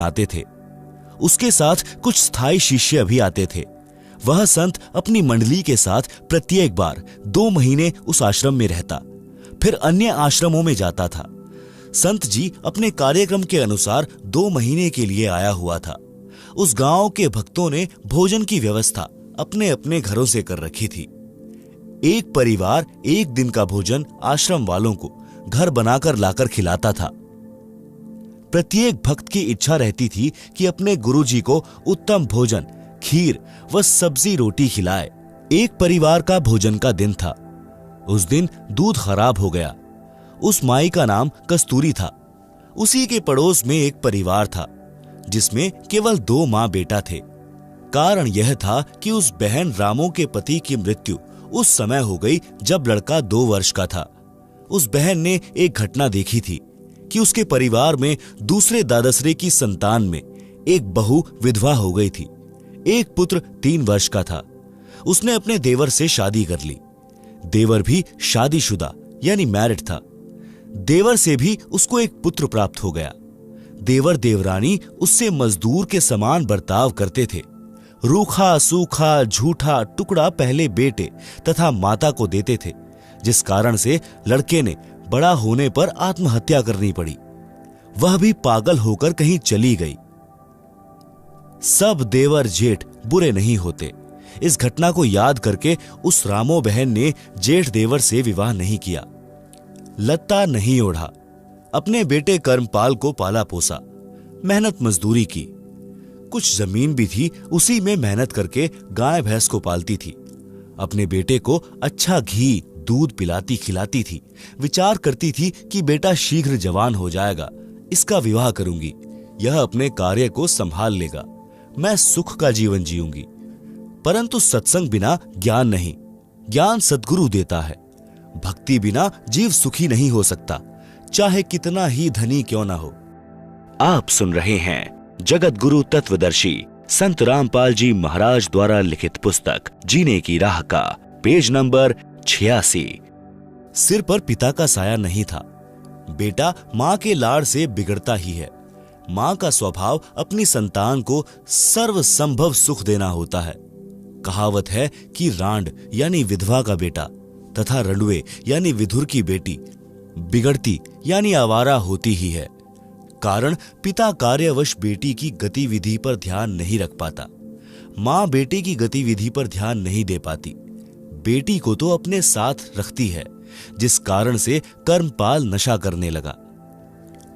आते थे। उसके साथ कुछ स्थायी शिष्य भी आते थे। वह संत अपनी मंडली के साथ प्रत्येक बार 2 महीने उस आश्रम में रहता, फिर अन्य आश्रमों में जाता था। संत जी अपने कार्यक्रम के अनुसार 2 महीने के लिए आया हुआ था। उस गांव के भक्तों ने भोजन की व्यवस्था अपने अपने घरों से कर रखी थी। एक परिवार एक दिन का भोजन आश्रम वालों को घर बनाकर लाकर खिलाता था। प्रत्येक भक्त की इच्छा रहती थी कि अपने गुरुजी को उत्तम भोजन, खीर व सब्जी रोटी खिलाए। एक परिवार का भोजन का दिन था। उस दिन दूध खराब हो गया। उस माई का नाम कस्तूरी था। उसी के पड़ोस में एक परिवार था जिसमें केवल 2 मां बेटा थे। कारण यह था कि उस बहन रामो के पति की मृत्यु उस समय हो गई जब लड़का 2 वर्ष का था। उस बहन ने एक घटना देखी थी कि उसके परिवार में दूसरे दादसरे की संतान में एक बहू विधवा हो गई थी। एक पुत्र 3 वर्ष का था। उसने अपने देवर से शादी कर ली। देवर भी शादीशुदा यानी मैरिड था। देवर से भी उसको एक पुत्र प्राप्त हो गया। देवर देवरानी उससे मजदूर के समान बर्ताव करते थे। रूखा सूखा झूठा टुकड़ा पहले बेटे तथा माता को देते थे, जिस कारण से लड़के ने बड़ा होने पर आत्महत्या करनी पड़ी। वह भी पागल होकर कहीं चली गई। सब देवर जेठ बुरे नहीं होते। इस घटना को याद करके उस रामो बहन ने जेठ देवर से विवाह नहीं किया, लत्ता नहीं ओढ़ा, अपने बेटे कर्मपाल को पाला पोसा, मेहनत मजदूरी की। कुछ जमीन भी थी, उसी में मेहनत करके गाय भैंस को पालती थी। अपने बेटे को अच्छा घी दूध पिलाती खिलाती थी। विचार करती थी कि बेटा शीघ्र जवान हो जाएगा, इसका विवाह करूंगी, यह अपने कार्य को संभाल लेगा, मैं सुख का जीवन जीऊंगी। परंतु सत्संग बिना ज्ञान नहीं, ज्ञान सद्गुरु देता है। भक्ति बिना जीव सुखी नहीं हो सकता, चाहे कितना ही धनी क्यों ना हो। आप सुन रहे हैं जगत गुरु तत्वदर्शी संत रामपाल जी महाराज द्वारा लिखित पुस्तक जीने की राह का पेज नंबर 86। सिर पर पिता का साया नहीं था। बेटा मां के लाड़ से बिगड़ता ही है। मां का स्वभाव अपनी संतान को सर्व संभव सुख देना होता है। कहावत है कि रांड यानी विधवा का बेटा तथा रंडवे यानी विधुर की बेटी बिगड़ती यानी आवारा होती ही है। कारण पिता कार्यवश बेटी की गतिविधि पर ध्यान नहीं रख पाता। मां बेटे की गतिविधि पर ध्यान नहीं दे पाती। बेटी को तो अपने साथ रखती है, जिस कारण से कर्मपाल नशा करने लगा।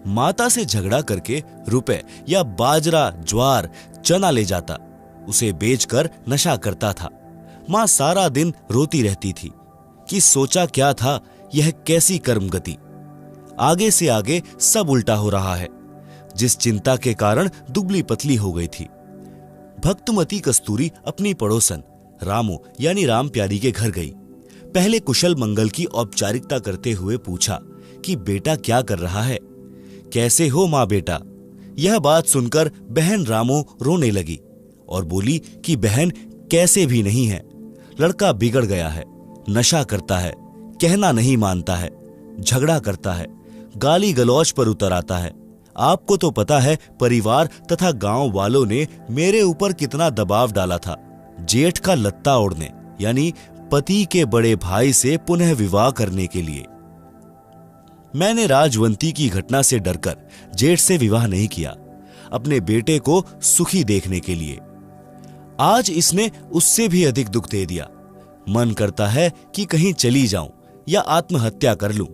माता से झगड़ा करके रुपए या बाजरा ज्वार चना ले जाता, उसे बेचकर नशा करता था। मां सारा दिन रोती रहती थी कि सोचा क्या था, यह कैसी कर्मगति। आगे से आगे सब उल्टा हो रहा है, जिस चिंता के कारण दुबली पतली हो गई थी। भक्तमती कस्तूरी अपनी पड़ोसन रामो यानी राम प्यारी के घर गई। पहले कुशल मंगल की औपचारिकता करते हुए पूछा कि बेटा क्या कर रहा है, कैसे हो मां बेटा। यह बात सुनकर बहन रामो रोने लगी और बोली कि बहन कैसे भी नहीं है, लड़का बिगड़ गया है, नशा करता है, कहना नहीं मानता है, झगड़ा करता है, गाली गलौज पर उतर आता है। आपको तो पता है परिवार तथा गांव वालों ने मेरे ऊपर कितना दबाव डाला था, जेठ का लत्ता ओढ़ने यानी पति के बड़े भाई से पुनः विवाह करने के लिए। मैंने राजवंती की घटना से डरकर जेठ से विवाह नहीं किया, अपने बेटे को सुखी देखने के लिए। आज इसने उससे भी अधिक दुख दे दिया। मन करता है कि कहीं चली जाऊं या आत्महत्या कर लूं।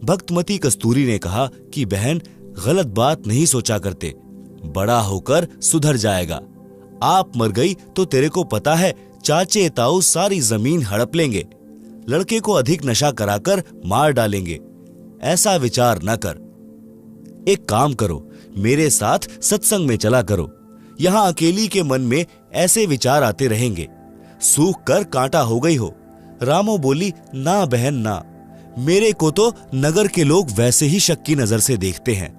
भक्तमती कस्तूरी ने कहा कि बहन गलत बात नहीं सोचा करते, बड़ा होकर सुधर जाएगा। आप मर गई तो तेरे को पता है चाचे ताऊ सारी जमीन हड़प लेंगे, लड़के को अधिक नशा कराकर मार डालेंगे। ऐसा विचार न कर। एक काम करो, मेरे साथ सत्संग में चला करो। यहां अकेली के मन में ऐसे विचार आते रहेंगे, सूख कर कांटा हो गई हो। रामो बोली, ना बहन ना, मेरे को तो नगर के लोग वैसे ही शक की नजर से देखते हैं।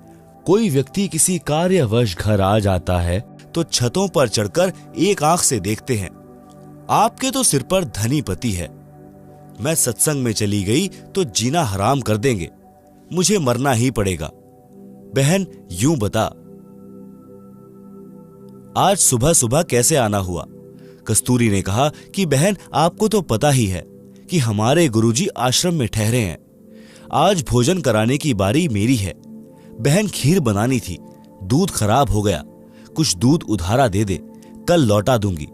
कोई व्यक्ति किसी कार्यवश घर आ जाता है तो छतों पर चढ़कर एक आंख से देखते हैं। आपके तो सिर पर धनी पति है। मैं सत्संग में चली गई तो जीना हराम कर देंगे, मुझे मरना ही पड़ेगा। बहन यूं बता। आज सुबह सुबह कैसे आना हुआ? कस्तूरी ने कहा कि बहन, आपको तो पता ही है कि हमारे गुरुजी आश्रम में ठहरे हैं। आज भोजन कराने की बारी मेरी है। बहन, खीर बनानी थी, दूध खराब हो गया, कुछ दूध उधारा दे दे, कल लौटा दूंगी।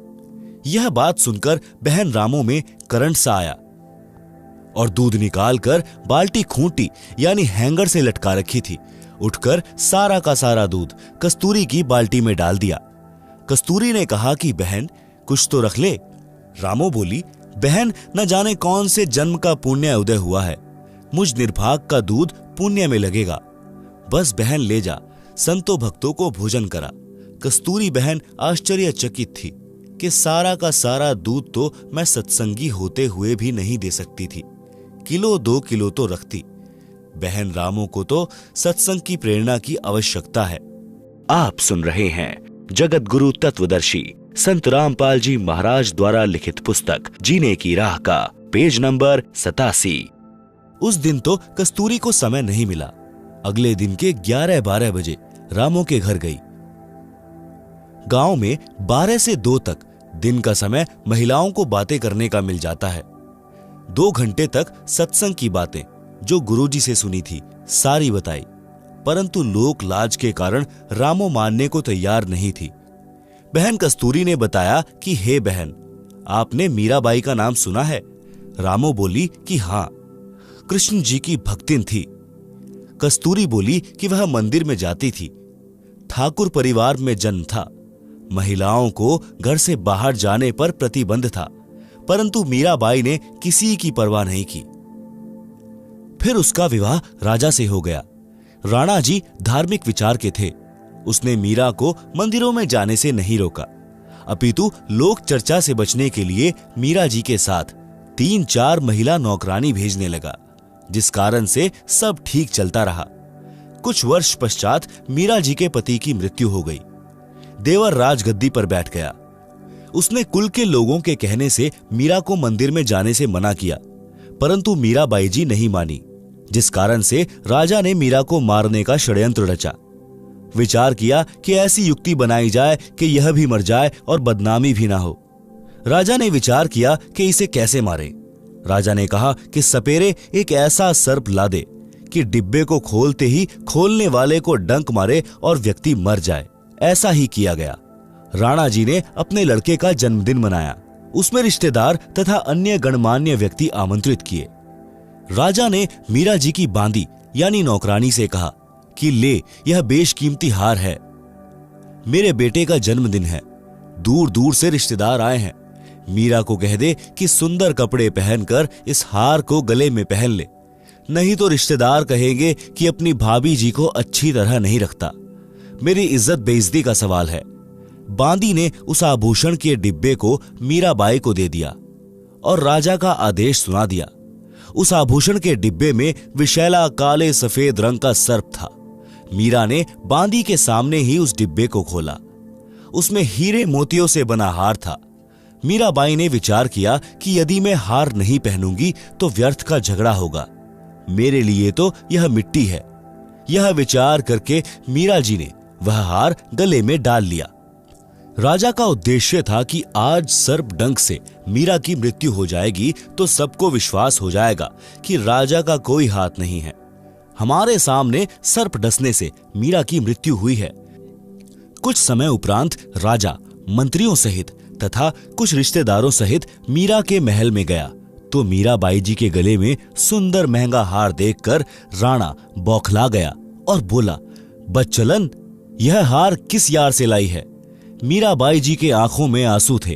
यह बात सुनकर बहन रामो में करंट सा आया और दूध निकालकर बाल्टी खूंटी यानी हैंगर से लटका रखी थी, उठकर सारा का सारा दूध कस्तूरी की बाल्टी में डाल दिया। कस्तूरी ने कहा कि बहन, कुछ तो रख ले। रामो बोली, बहन, न जाने कौन से जन्म का पुण्य उदय हुआ है, मुझ निर्भाग का दूध पुण्य में लगेगा। बस बहन ले जा, संतों भक्तों को भोजन करा। कस्तूरी बहन आश्चर्यचकित थी कि सारा का सारा दूध तो मैं सत्संगी होते हुए भी नहीं दे सकती थी, किलो 2 किलो तो रखती। बहन रामो को तो सत्संग की प्रेरणा की आवश्यकता है। आप सुन रहे हैं जगत गुरु तत्वदर्शी संत रामपाल जी महाराज द्वारा लिखित पुस्तक जीने की राह का पेज नंबर 87। उस दिन तो कस्तूरी को समय नहीं मिला। अगले दिन के 11-12 बजे रामो के घर गई। गांव में 12 से 2 तक दिन का समय महिलाओं को बातें करने का मिल जाता है। 2 घंटे तक सत्संग की बातें जो गुरुजी से सुनी थी सारी बताई, परंतु लोक लाज के कारण रामो मानने को तैयार नहीं थी। बहन कस्तूरी ने बताया कि हे बहन, आपने मीराबाई का नाम सुना है? रामो बोली कि हां, कृष्ण जी की भक्तिन थी। कस्तूरी बोली कि वह मंदिर में जाती थी। ठाकुर परिवार में जन्म था। महिलाओं को घर से बाहर जाने पर प्रतिबंध था, परंतु मीराबाई ने किसी की परवाह नहीं की। फिर उसका विवाह राजा से हो गया। राणा जी धार्मिक विचार के थे। उसने मीरा को मंदिरों में जाने से नहीं रोका, अपितु लोक चर्चा से बचने के लिए मीरा जी के साथ 3-4 महिला नौकरानी भेजने लगा, जिस कारण से सब ठीक चलता रहा। कुछ वर्ष पश्चात मीरा जी के पति की मृत्यु हो गई। देवर राजगद्दी पर बैठ गया। उसने कुल के लोगों के कहने से मीरा को मंदिर में जाने से मना किया, परंतु मीराबाई जी नहीं मानी, जिस कारण से राजा ने मीरा को मारने का षड्यंत्र रचा। विचार किया कि ऐसी युक्ति बनाई जाए कि यह भी मर जाए और बदनामी भी ना हो। राजा ने विचार किया कि इसे कैसे मारे। राजा ने कहा कि सपेरे एक ऐसा सर्प ला दे कि डिब्बे को खोलते ही खोलने वाले को डंक मारे और व्यक्ति मर जाए। ऐसा ही किया गया। राणा जी ने अपने लड़के का जन्मदिन मनाया। उसमें रिश्तेदार तथा अन्य गणमान्य व्यक्ति आमंत्रित किए। राजा ने मीरा जी की बांदी यानी नौकरानी से कहा कि ले, यह बेशकीमती हार है, मेरे बेटे का जन्मदिन है, दूर दूर से रिश्तेदार आए हैं। मीरा को कह दे कि सुंदर कपड़े पहनकर इस हार को गले में पहन ले, नहीं तो रिश्तेदार कहेंगे कि अपनी भाभी जी को अच्छी तरह नहीं रखता। मेरी इज्जत बेइज्जती का सवाल है। बांदी ने उस आभूषण के डिब्बे को मीराबाई को दे दिया और राजा का आदेश सुना दिया। उस आभूषण के डिब्बे में विशैला काले सफेद रंग का सर्प था। मीरा ने बांदी के सामने ही उस डिब्बे को खोला। उसमें हीरे मोतियों से बना हार था। मीराबाई ने विचार किया कि यदि मैं हार नहीं पहनूंगी तो व्यर्थ का झगड़ा होगा, मेरे लिए तो यह मिट्टी है। यह विचार करके मीरा जी ने वह हार गले में डाल लिया। राजा का उद्देश्य था कि आज सर्प डंक से मीरा की मृत्यु हो जाएगी तो सबको विश्वास हो जाएगा कि राजा का कोई हाथ नहीं है। हमारे सामने सर्प डसने से मीरा की मृत्यु हुई है। कुछ समय उपरांत राजा मंत्रियों सहित तथा कुछ रिश्तेदारों सहित मीरा के महल में गया तो मीराबाई जी के गले में सुंदर महंगा हार देखकर राणा बौखला गया और बोला, बच्चलन, यह हार किस यार से लाई है? मीराबाई जी के आंखों में आंसू थे।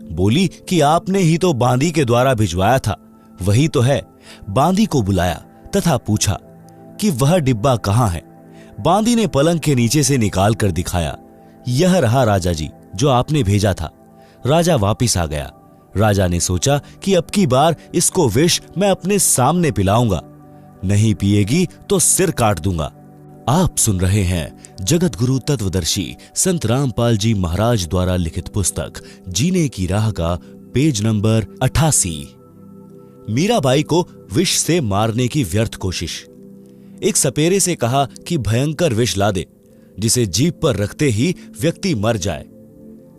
बोली कि आपने ही तो बांदी के द्वारा भिजवाया था, वही तो है। बांदी को बुलाया तथा पूछा कि वह डिब्बा कहां है। बांदी ने पलंग के नीचे से निकाल कर दिखाया, यह रहा राजा जी जो आपने भेजा था। राजा वापिस आ गया। राजा ने सोचा कि अब की बार इसको विष मैं अपने सामने पिलाऊंगा, नहीं पिएगी तो सिर काट दूंगा। आप सुन रहे हैं जगत गुरु तत्वदर्शी संत रामपाल जी महाराज द्वारा लिखित पुस्तक जीने की राह का पेज नंबर 88। मीराबाई को विष से मारने की व्यर्थ कोशिश। एक सपेरे से कहा कि भयंकर विष ला दे जिसे जीभ पर रखते ही व्यक्ति मर जाए,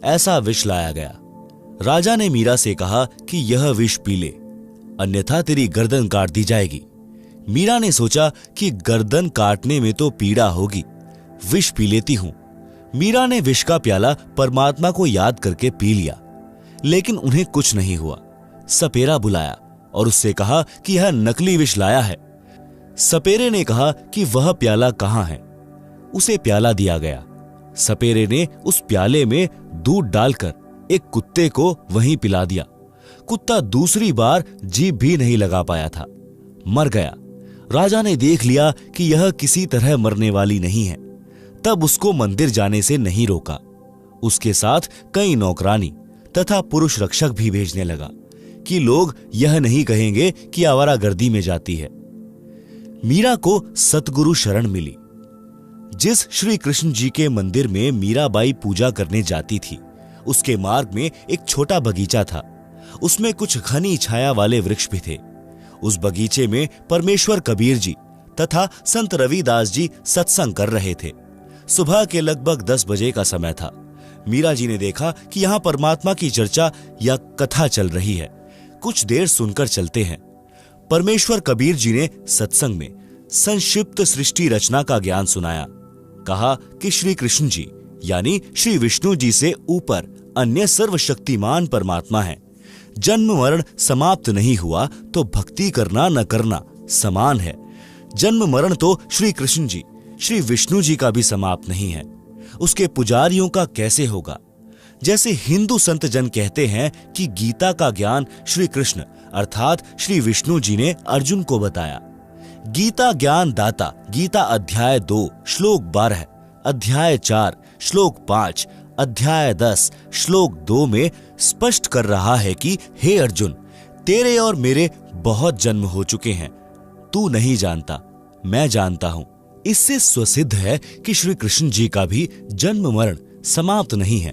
ऐसा विष लाया गया। राजा ने मीरा से कहा कि यह विष पी ले, अन्यथा तेरी गर्दन काट दी जाएगी। मीरा ने सोचा कि गर्दन काटने में तो पीड़ा होगी, विष पी लेती हूं। मीरा ने विष का प्याला परमात्मा को याद करके पी लिया, लेकिन उन्हें कुछ नहीं हुआ। सपेरा बुलाया और उससे कहा कि यह नकली विष लाया है। सपेरे ने कहा कि वह प्याला कहां है। उसे प्याला दिया गया। सपेरे ने उस प्याले में दूध डालकर एक कुत्ते को वहीं पिला दिया। कुत्ता दूसरी बार जीभ भी नहीं लगा पाया था, मर गया। राजा ने देख लिया कि यह किसी तरह मरने वाली नहीं है, तब उसको मंदिर जाने से नहीं रोका। उसके साथ कई नौकरानी तथा पुरुष रक्षक भी भेजने लगा कि लोग यह नहीं कहेंगे कि आवारागर्दी में जाती है। मीरा को सतगुरु शरण मिली। जिस श्री कृष्ण जी के मंदिर में मीराबाई पूजा करने जाती थी, उसके मार्ग में एक छोटा बगीचा था। उसमें कुछ घनी छाया वाले वृक्ष भी थे। उस बगीचे में परमेश्वर कबीर जी तथा संत रविदास जी सत्संग कर रहे थे। सुबह के लगभग 10 बजे का समय था। मीरा जी ने देखा कि यहाँ परमात्मा की चर्चा या कथा चल रही है। कुछ देर सुनकर चलते हैं। परमेश्वर कबीर जी ने सत्संग में संक्षिप्त सृष्टि रचना का ज्ञान सुनाया। कहा कि श्री कृष्ण जी यानी श्री विष्णु जी से ऊपर अन्य सर्वशक्तिमान परमात्मा है। जन्म मरण समाप्त नहीं हुआ तो भक्ति करना न करना समान है। जन्म मरण तो श्री कृष्ण जी श्री विष्णु जी का भी समाप्त नहीं है, उसके पुजारियों का कैसे होगा। जैसे हिंदू संत जन कहते हैं कि गीता का ज्ञान श्री कृष्ण अर्थात श्री विष्णु जी ने अर्जुन को बताया। गीता ज्ञान दाता गीता अध्याय 2 श्लोक 12, अध्याय 4 श्लोक 5, अध्याय 10 श्लोक 2 में स्पष्ट कर रहा है कि हे अर्जुन, तेरे और मेरे बहुत जन्म हो चुके हैं, तू नहीं जानता, मैं जानता हूं। इससे स्वसिद्ध है कि श्री कृष्ण जी का भी जन्म मरण समाप्त नहीं है,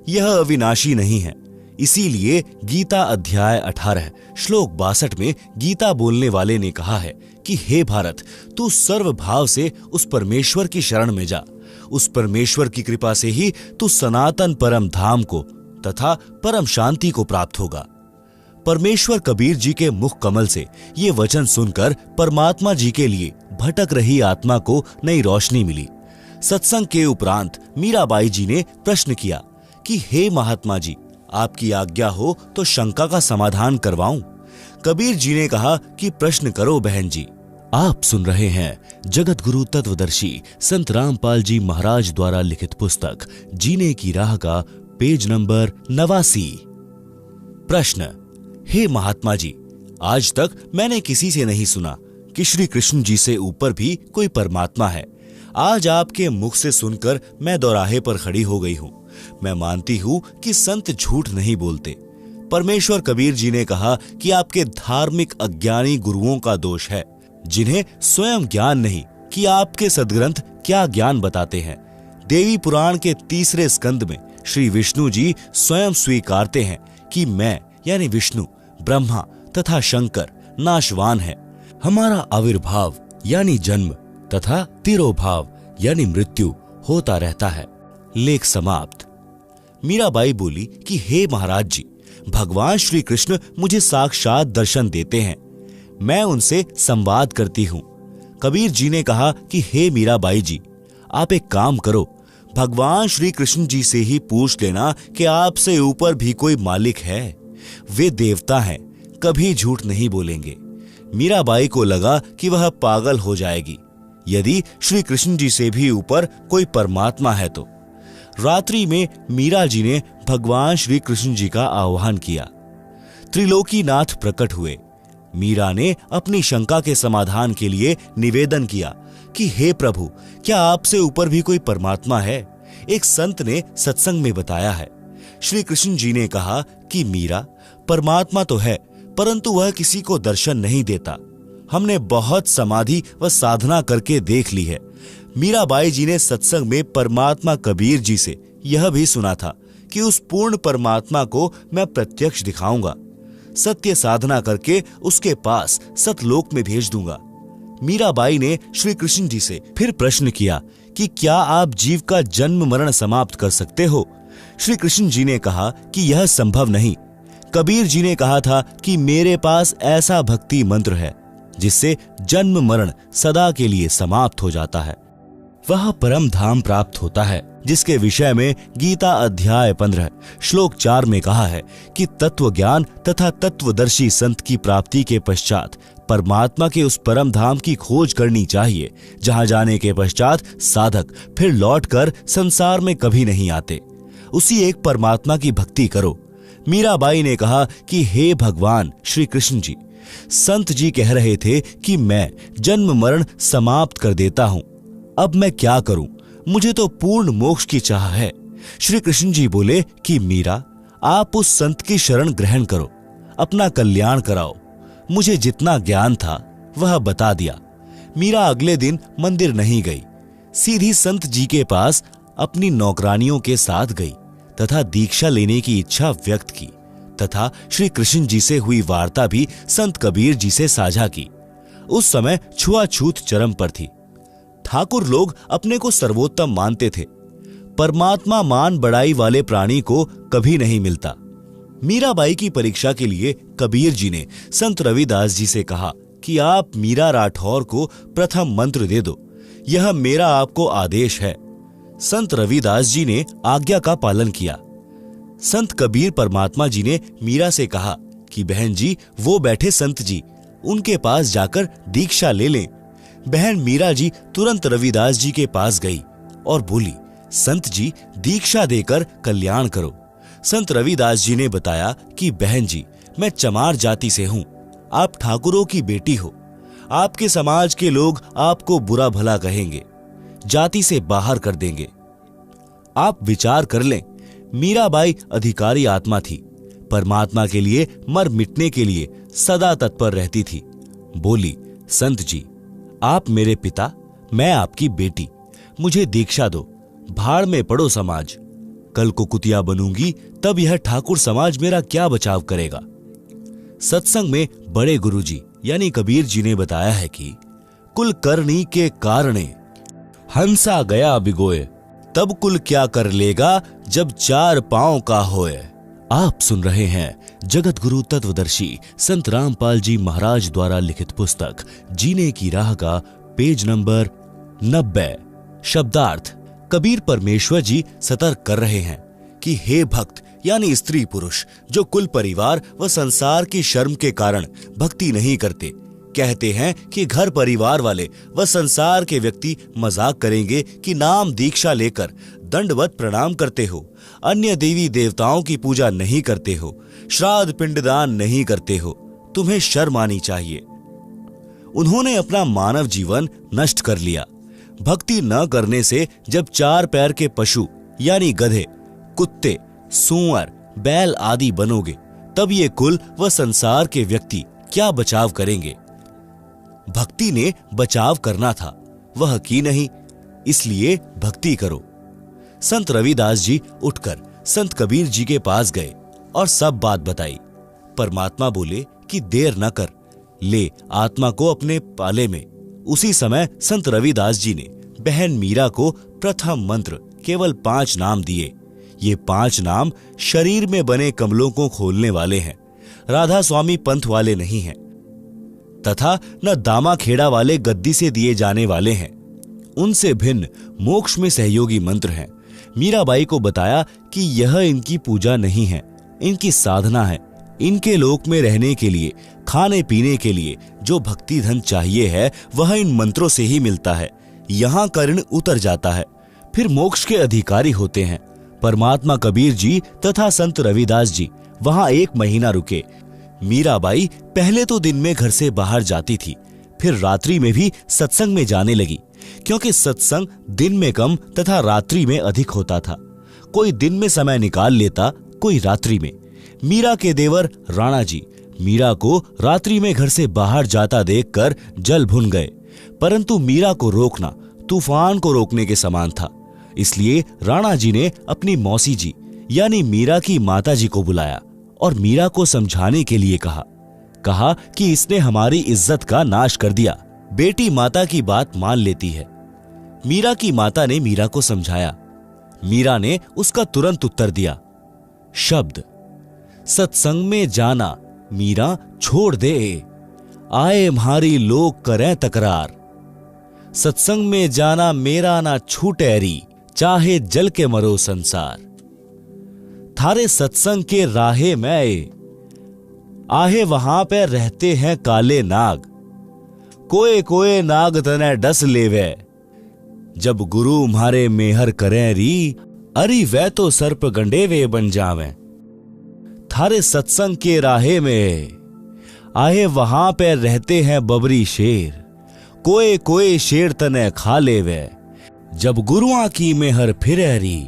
यह अविनाशी नहीं है। इसीलिए गीता अध्याय 18 श्लोक 62 में गीता बोलने वाले ने कहा है कि हे भारत, तू सर्वभाव से उस परमेश्वर की शरण में जा। उस परमेश्वर की कृपा से ही तू सनातन परम धाम को तथा परम शांति को प्राप्त होगा। परमेश्वर कबीर जी के मुख कमल से ये वचन सुनकर परमात्मा जी के लिए भटक रही आत्मा को नई रोशनी मिली। सत्संग के उपरांत मीराबाई जी ने प्रश्न किया कि हे महात्मा जी, आपकी आज्ञा हो तो शंका का समाधान करवाऊं। कबीर जी ने कहा कि प्रश्न करो बहन जी। आप सुन रहे हैं जगत गुरु तत्वदर्शी संत रामपाल जी महाराज द्वारा लिखित पुस्तक जीने की राह का पेज नंबर 89। प्रश्न, हे महात्मा जी, आज तक मैंने किसी से नहीं सुना कि श्री कृष्ण जी से ऊपर भी कोई परमात्मा है। आज आपके मुख से सुनकर मैं दोराहे पर खड़ी हो गई हूं। मैं मानती हूं कि संत झूठ नहीं बोलते। परमेश्वर कबीर जी ने कहा कि आपके धार्मिक अज्ञानी गुरुओं का दोष है, जिन्हें स्वयं ज्ञान नहीं कि आपके सद्ग्रंथ क्या ज्ञान बताते हैं। देवी पुराण के 3 स्कंद में श्री विष्णु जी स्वयं स्वीकारते हैं कि मैं यानी विष्णु, ब्रह्मा तथा शंकर नाशवान है। हमारा आविर्भाव यानी जन्म तथा तिरोभाव यानी मृत्यु होता रहता है। लेख समाप्त। मीराबाई बोली कि हे महाराज जी, भगवान श्री कृष्ण मुझे साक्षात दर्शन देते हैं, मैं उनसे संवाद करती हूं। कबीर जी ने कहा कि हे मीराबाई जी, आप एक काम करो, भगवान श्री कृष्ण जी से ही पूछ लेना कि आपसे ऊपर भी कोई मालिक है। वे देवता हैं, कभी झूठ नहीं बोलेंगे। मीराबाई को लगा कि वह पागल हो जाएगी यदि श्री कृष्ण जी से भी ऊपर कोई परमात्मा है तो। रात्रि में मीरा जी ने भगवान श्री कृष्ण जी का आह्वान किया। त्रिलोकीनाथ प्रकट हुए। मीरा ने अपनी शंका के समाधान के लिए निवेदन किया कि हे प्रभु, क्या आपसे ऊपर भी कोई परमात्मा है? एक संत ने सत्संग में बताया है। श्री कृष्ण जी ने कहा कि मीरा, परमात्मा तो है, परंतु वह किसी को दर्शन नहीं देता। हमने बहुत समाधि व साधना करके देख ली है। मीराबाई जी ने सत्संग में परमात्मा कबीर जी से यह भी सुना था कि उस पूर्ण परमात्मा को मैं प्रत्यक्ष दिखाऊंगा, सत्य साधना करके उसके पास सतलोक में भेज दूंगा। मीराबाई ने श्री कृष्ण जी से फिर प्रश्न किया कि क्या आप जीव का जन्म मरण समाप्त कर सकते हो? श्री कृष्ण जी ने कहा कि यह संभव नहीं। कबीर जी ने कहा था कि मेरे पास ऐसा भक्ति मंत्र है जिससे जन्म मरण सदा के लिए समाप्त हो जाता है। वह परम धाम प्राप्त होता है जिसके विषय में गीता अध्याय 15 श्लोक 4 में कहा है कि तत्व ज्ञान तथा तत्वदर्शी संत की प्राप्ति के पश्चात परमात्मा के उस परम धाम की खोज करनी चाहिए जहां जाने के पश्चात साधक फिर लौटकर संसार में कभी नहीं आते। उसी एक परमात्मा की भक्ति करो। मीराबाई ने कहा कि हे भगवान श्री कृष्ण जी, संत जी कह रहे थे कि मैं जन्म मरण समाप्त कर देता हूं, अब मैं क्या करूं? मुझे तो पूर्ण मोक्ष की चाह है। श्री कृष्ण जी बोले कि मीरा, आप उस संत की शरण ग्रहण करो, अपना कल्याण कराओ। मुझे जितना ज्ञान था वह बता दिया। मीरा अगले दिन मंदिर नहीं गई, सीधी संत जी के पास अपनी नौकरानियों के साथ गई तथा दीक्षा लेने की इच्छा व्यक्त की तथा श्री कृष्ण जी से हुई वार्ता भी संत कबीर जी से साझा की। उस समय छुआछूत चरम पर थी। ठाकुर लोग अपने को सर्वोत्तम मानते थे। परमात्मा मान बड़ाई वाले प्राणी को कभी नहीं मिलता। मीराबाई की परीक्षा के लिए कबीर जी ने संत रविदास जी से कहा कि आप मीरा राठौर को प्रथम मंत्र दे दो, यह मेरा आपको आदेश है। संत रविदास जी ने आज्ञा का पालन किया। संत कबीर परमात्मा जी ने मीरा से कहा कि बहन जी, वो बैठे संत जी, उनके पास जाकर दीक्षा ले लें। बहन मीरा जी तुरंत रविदास जी के पास गई और बोली, संत जी दीक्षा देकर कल्याण करो। संत रविदास जी ने बताया कि बहन जी, मैं चमार जाति से हूं, आप ठाकुरों की बेटी हो, आपके समाज के लोग आपको बुरा भला कहेंगे, जाति से बाहर कर देंगे। आप विचार कर लें। मीराबाई अधिकारी आत्मा थी, परमात्मा के लिए मर मिटने के लिए सदा तत्पर रहती थी। बोली, संत जी, आप मेरे पिता, मैं आपकी बेटी, मुझे दीक्षा दो, भाड़ में पड़ो समाज। कल को कुतिया बनूंगी तब यह ठाकुर समाज मेरा क्या बचाव करेगा। सत्संग में बड़े गुरुजी यानी कबीर जी ने बताया है कि कुल करनी के कारणे हंसा गया बिगोए, तब कुल क्या कर लेगा जब चार पांव का होए। आप सुन रहे हैं जगत गुरु तत्वदर्शी संत रामपाल जी महाराज द्वारा लिखित पुस्तक जीने की राह का पेज नंबर 90। शब्दार्थ। कबीर परमेश्वर जी सतर्क कर रहे हैं कि हे भक्त यानी स्त्री पुरुष जो कुल परिवार व संसार की शर्म के कारण भक्ति नहीं करते, कहते हैं कि घर परिवार वाले व संसार के व्यक्ति मजाक करेंगे कि नाम दीक्षा लेकर दंडवत प्रणाम करते हो, अन्य देवी देवताओं की पूजा नहीं करते हो, श्राद्ध पिंडदान नहीं करते हो, तुम्हें शर्म आनी चाहिए। उन्होंने अपना मानव जीवन नष्ट कर लिया। भक्ति न करने से जब चार पैर के पशु यानी गधे, कुत्ते, सूअर, बैल आदि बनोगे, तब ये कुल व संसार के व्यक्ति क्या बचाव करेंगे। भक्ति ने बचाव करना था, वह की नहीं, इसलिए भक्ति करो। संत रविदास जी उठकर संत कबीर जी के पास गए और सब बात बताई। परमात्मा बोले कि देर न कर, ले आत्मा को अपने पाले में। उसी समय संत रविदास जी ने बहन मीरा को प्रथम मंत्र केवल 5 नाम दिए। ये 5 नाम शरीर में बने कमलों को खोलने वाले हैं, राधा स्वामी पंथ वाले नहीं हैं, तथा न दामा खेड़ा वाले गद्दी से दिए जाने वाले हैं। उनसे भिन्न मोक्ष में सहयोगी मंत्र हैं। मीराबाई को बताया कि यह इनकी पूजा नहीं है, इनकी साधना है। इनके लोक में रहने के लिए, खाने पीने के लिए जो भक्ति धन चाहिए है वह इन मंत्रों से ही मिलता है। यहाँ का ऋण उतर जाता है, फिर मोक्ष के अधिकारी होते हैं। परमात्मा कबीर जी तथा संत रविदास जी वहां 1 महीना रुके। मीराबाई पहले तो दिन में घर से बाहर जाती थी, फिर रात्रि में भी सत्संग में जाने लगी, क्योंकि सत्संग दिन में कम तथा रात्रि में अधिक होता था। कोई दिन में समय निकाल लेता, कोई रात्रि में। मीरा के देवर राणा जी मीरा को रात्रि में घर से बाहर जाता देखकर जल भुन गए, परंतु मीरा को रोकना तूफान को रोकने के समान था। इसलिए राणा जी ने अपनी मौसी जी यानी मीरा की माता जी को बुलाया और मीरा को समझाने के लिए कहा कि इसने हमारी इज्जत का नाश कर दिया। बेटी माता की बात मान लेती है। मीरा की माता ने मीरा को समझाया, मीरा ने उसका तुरंत उत्तर दिया। शब्द सत्संग में जाना मीरा छोड़ दे, आए म्हारी लोग करें तकरार। सत्संग में जाना मेरा ना छूटे री, चाहे जल के मरो संसार। थारे सत्संग के राहे में आहे वहां पे रहते हैं काले नाग, कोए कोए नाग तने डस लेवे, जब गुरु म्हारे मेहर करें री, अरी वह तो सर्प गंडेवे बन जावे। थारे सत्संग के राहे में आहे वहां पे रहते हैं बबरी शेर, कोए कोए शेर तने खा लेवे, जब गुरुआ की मेहर फिरे री,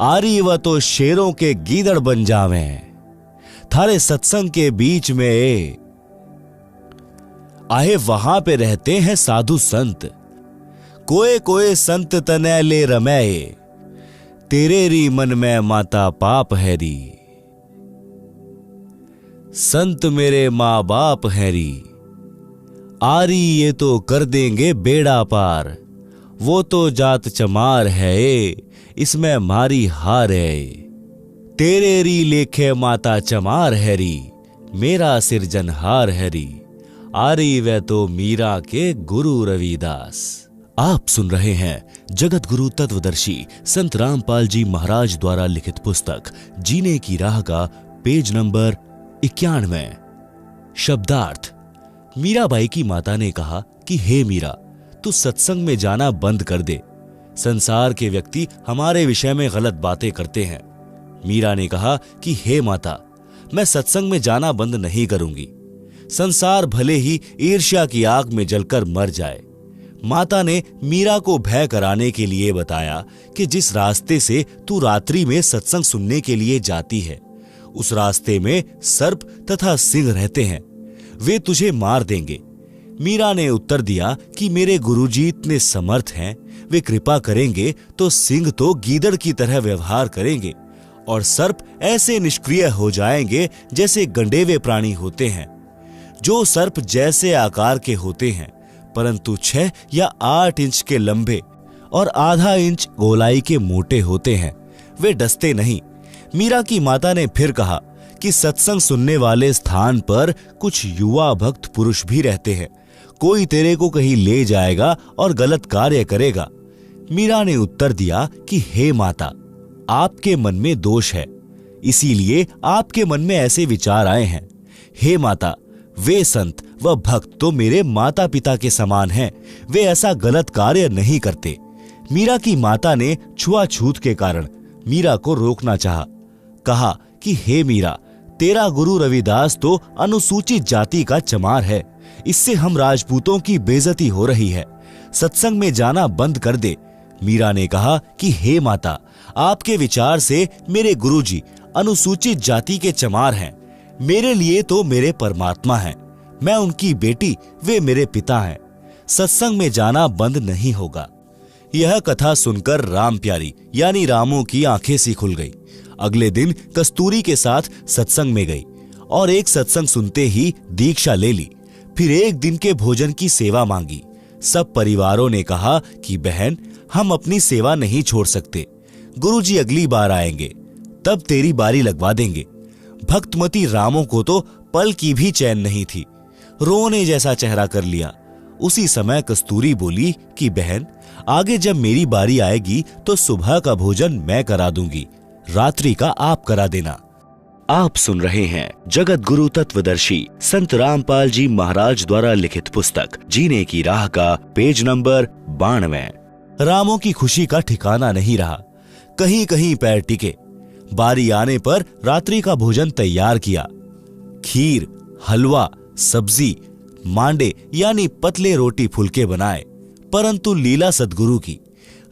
आरी व तो शेरों के गीदड़ बन जावे। थारे सत्संग के बीच में आहे वहां पे रहते हैं साधु संत, कोए कोए संत तने ले रमे, तेरे री मन में माता पाप है री। संत मेरे माँ बाप है री, आरी ये तो कर देंगे बेड़ा पार, वो तो जात चमार है, इसमें मारी हार है। तेरे री लेखे माता चमार है री, मेरा सिरजनहार है री, आरी वे तो मीरा के गुरु रविदास। आप सुन रहे हैं जगत गुरु तत्वदर्शी संत रामपाल जी महाराज द्वारा लिखित पुस्तक जीने की राह का पेज नंबर 91। शब्दार्थ। मीराबाई की माता ने कहा कि हे मीरा, तू सत्संग में जाना बंद कर दे, संसार के व्यक्ति हमारे विषय में गलत बातें करते हैं। मीरा ने कहा कि हे माता, मैं सत्संग में जाना बंद नहीं करूंगी, संसार भले ही ईर्ष्या की आग में जलकर मर जाए। माता ने मीरा को भय कराने के लिए बताया कि जिस रास्ते से तू रात्रि में सत्संग सुनने के लिए जाती है, उस रास्ते में सर्प तथा सिंह रहते हैं, वे तुझे मार देंगे। मीरा ने उत्तर दिया कि मेरे गुरुजी इतने समर्थ हैं, वे कृपा करेंगे तो सिंह तो गीदड़ की तरह व्यवहार करेंगे और सर्प ऐसे निष्क्रिय हो जाएंगे जैसे गंडेवे प्राणी होते हैं। जो सर्प जैसे आकार के होते हैं परंतु 6 या 8 इंच के लंबे और आधा इंच गोलाई के मोटे होते हैं, वे डसते नहीं। मीरा की माता ने फिर कहा कि सत्संग सुनने वाले स्थान पर कुछ युवा भक्त पुरुष भी रहते हैं, कोई तेरे को कहीं ले जाएगा और गलत कार्य करेगा। मीरा ने उत्तर दिया कि हे माता, आपके मन में दोष है, इसीलिए आपके मन में ऐसे विचार आए हैं। हे माता, वे संत व भक्त तो मेरे माता पिता के समान हैं, वे ऐसा गलत कार्य नहीं करते। मीरा की माता ने छुआछूत के कारण मीरा को रोकना चाहा। कहा कि हे मीरा, तेरा गुरु रविदास तो अनुसूचित जाति का चमार है, इससे हम राजपूतों की बेइज्जती हो रही है, सत्संग में जाना बंद कर दे। मीरा ने कहा कि हे माता, आपके विचार से मेरे गुरुजी अनुसूचित जाति के चमार हैं, मेरे लिए तो मेरे परमात्मा हैं, मैं उनकी बेटी, वे मेरे पिता हैं, सत्संग में जाना बंद नहीं होगा। यह कथा सुनकर राम प्यारी यानी रामू की आंखें सी खुल गई। अगले दिन कस्तूरी के साथ सत्संग में गई और एक सत्संग सुनते ही दीक्षा ले ली। फिर एक दिन के भोजन की सेवा मांगी। सब परिवारों ने कहा कि बहन, हम अपनी सेवा नहीं छोड़ सकते, गुरुजी अगली बार आएंगे तब तेरी बारी लगवा देंगे। भक्तमती रामो को तो पल की भी चैन नहीं थी, रोने जैसा चेहरा कर लिया। उसी समय कस्तूरी बोली कि बहन, आगे जब मेरी बारी आएगी तो सुबह का भोजन मैं करा दूंगी, रात्रि का आप करा देना। आप सुन रहे हैं जगत गुरु तत्वदर्शी संत रामपाल जी महाराज द्वारा लिखित पुस्तक जीने की राह का पेज नंबर 92। रामों की खुशी का ठिकाना नहीं रहा, कहीं कहीं पैर टिके। बारी आने पर रात्रि का भोजन तैयार किया। खीर, हलवा, सब्जी, मांडे यानी पतले रोटी फुलके बनाए, परंतु लीला सद्गुरु की।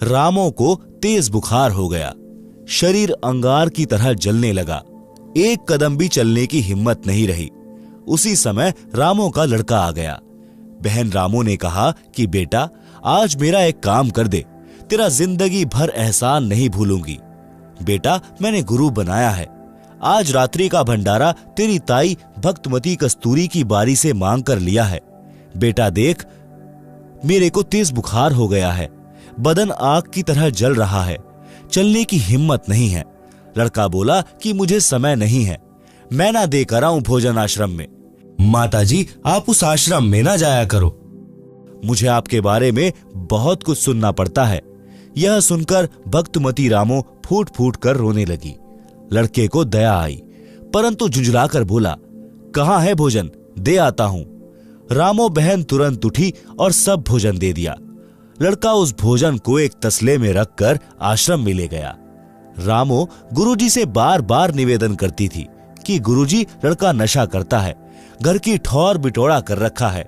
रामों को तेज बुखार हो गया, शरीर अंगार की तरह जलने लगा, एक कदम भी चलने की हिम्मत नहीं रही। उसी समय रामों का लड़का आ गया। बहन रामो ने कहा कि बेटा, आज मेरा एक काम कर दे, तेरा जिंदगी भर एहसान नहीं भूलूंगी। बेटा, मैंने गुरु बनाया है, आज रात्रि का भंडारा तेरी ताई भक्तमती कस्तूरी की बारी से मांग कर लिया है। बेटा देख, मेरे को तेज बुखार हो गया है, बदन आग की तरह जल रहा है, चलने की हिम्मत नहीं है। लड़का बोला कि मुझे समय नहीं है, मैं ना देकर आऊं भोजन आश्रम में। माताजी, आप उस आश्रम में ना जाया करो। मुझे आपके बारे में बहुत कुछ सुनना पड़ता है। यह सुनकर भक्तमती रामो फूट फूट कर रोने लगी। लड़के को दया आई, परंतु झुंझलाकर बोला, कहाँ है भोजन, दे आता हूं। रामो बहन तुरंत उठी और सब भोजन दे दिया। लड़का उस भोजन को एक तसले में रखकर आश्रम में ले गया। रामो गुरुजी से बार बार निवेदन करती थी कि गुरुजी, लड़का नशा करता है, घर की ठौर बिटोड़ा कर रखा है,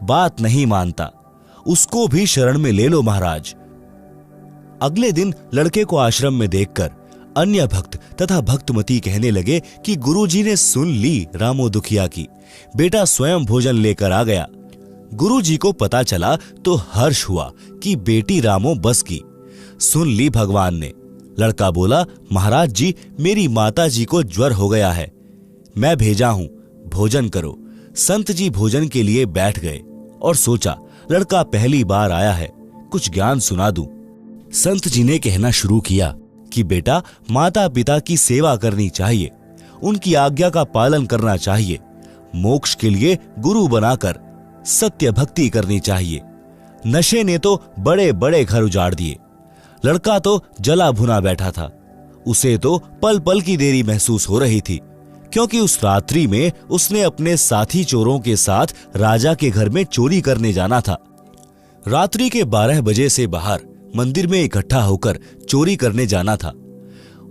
बात नहीं मानता, उसको भी शरण में ले लो महाराज। अगले दिन लड़के को आश्रम में देखकर अन्य भक्त तथा भक्तमती कहने लगे कि गुरुजी ने सुन ली रामो दुखिया की, बेटा स्वयं भोजन लेकर आ गया। गुरुजी को पता चला तो हर्ष हुआ कि बेटी रामो बस की, सुन ली भगवान ने। लड़का बोला, महाराज जी, मेरी माता जी को ज्वर हो गया है, मैं भेजा हूं, भोजन करो। संत जी भोजन के लिए बैठ गए और सोचा, लड़का पहली बार आया है, कुछ ज्ञान सुना दूं। संत जी ने कहना शुरू किया कि बेटा, माता पिता की सेवा करनी चाहिए, उनकी आज्ञा का पालन करना चाहिए, मोक्ष के लिए गुरु बनाकर सत्य भक्ति करनी चाहिए। नशे ने तो बड़े बड़े घर उजाड़ दिए। लड़का तो जला भुना बैठा था, उसे तो पल पल की देरी महसूस हो रही थी, क्योंकि उस रात्रि में उसने अपने साथी चोरों के साथ राजा के घर में चोरी करने जाना था। रात्रि के 12 बजे से बाहर मंदिर में इकट्ठा होकर चोरी करने जाना था।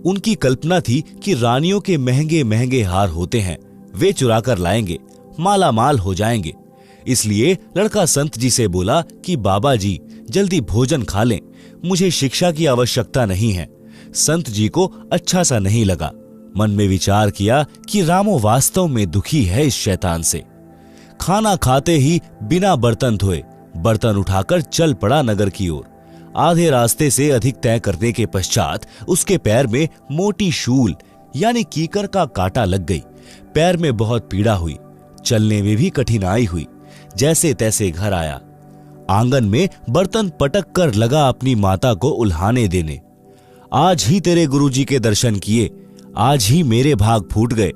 उनकी कल्पना थी कि रानियों के महंगे महंगे हार होते हैं, वे चुरा कर लाएंगे, माला माल हो जाएंगे। इसलिए लड़का संत जी से बोला कि बाबा जी, जल्दी भोजन खा लें, मुझे शिक्षा की आवश्यकता नहीं है। संत जी को अच्छा सा नहीं लगा। मन में विचार किया कि रामो वास्तव में दुखी है इस शैतान से। खाना खाते ही बिना बर्तन धोए बर्तन उठाकर चल पड़ा नगर की ओर। आधे रास्ते से अधिक तय करने के पश्चात उसके पैर में मोटी शूल यानी कीकर का कांटा लग गई। पैर में बहुत पीड़ा हुई, चलने में भी कठिनाई हुई। जैसे तैसे घर आया। आंगन में बर्तन पटक कर लगा अपनी माता को उल्हाने देने। आज ही तेरे गुरुजी के दर्शन किए, आज ही मेरे भाग फूट गए,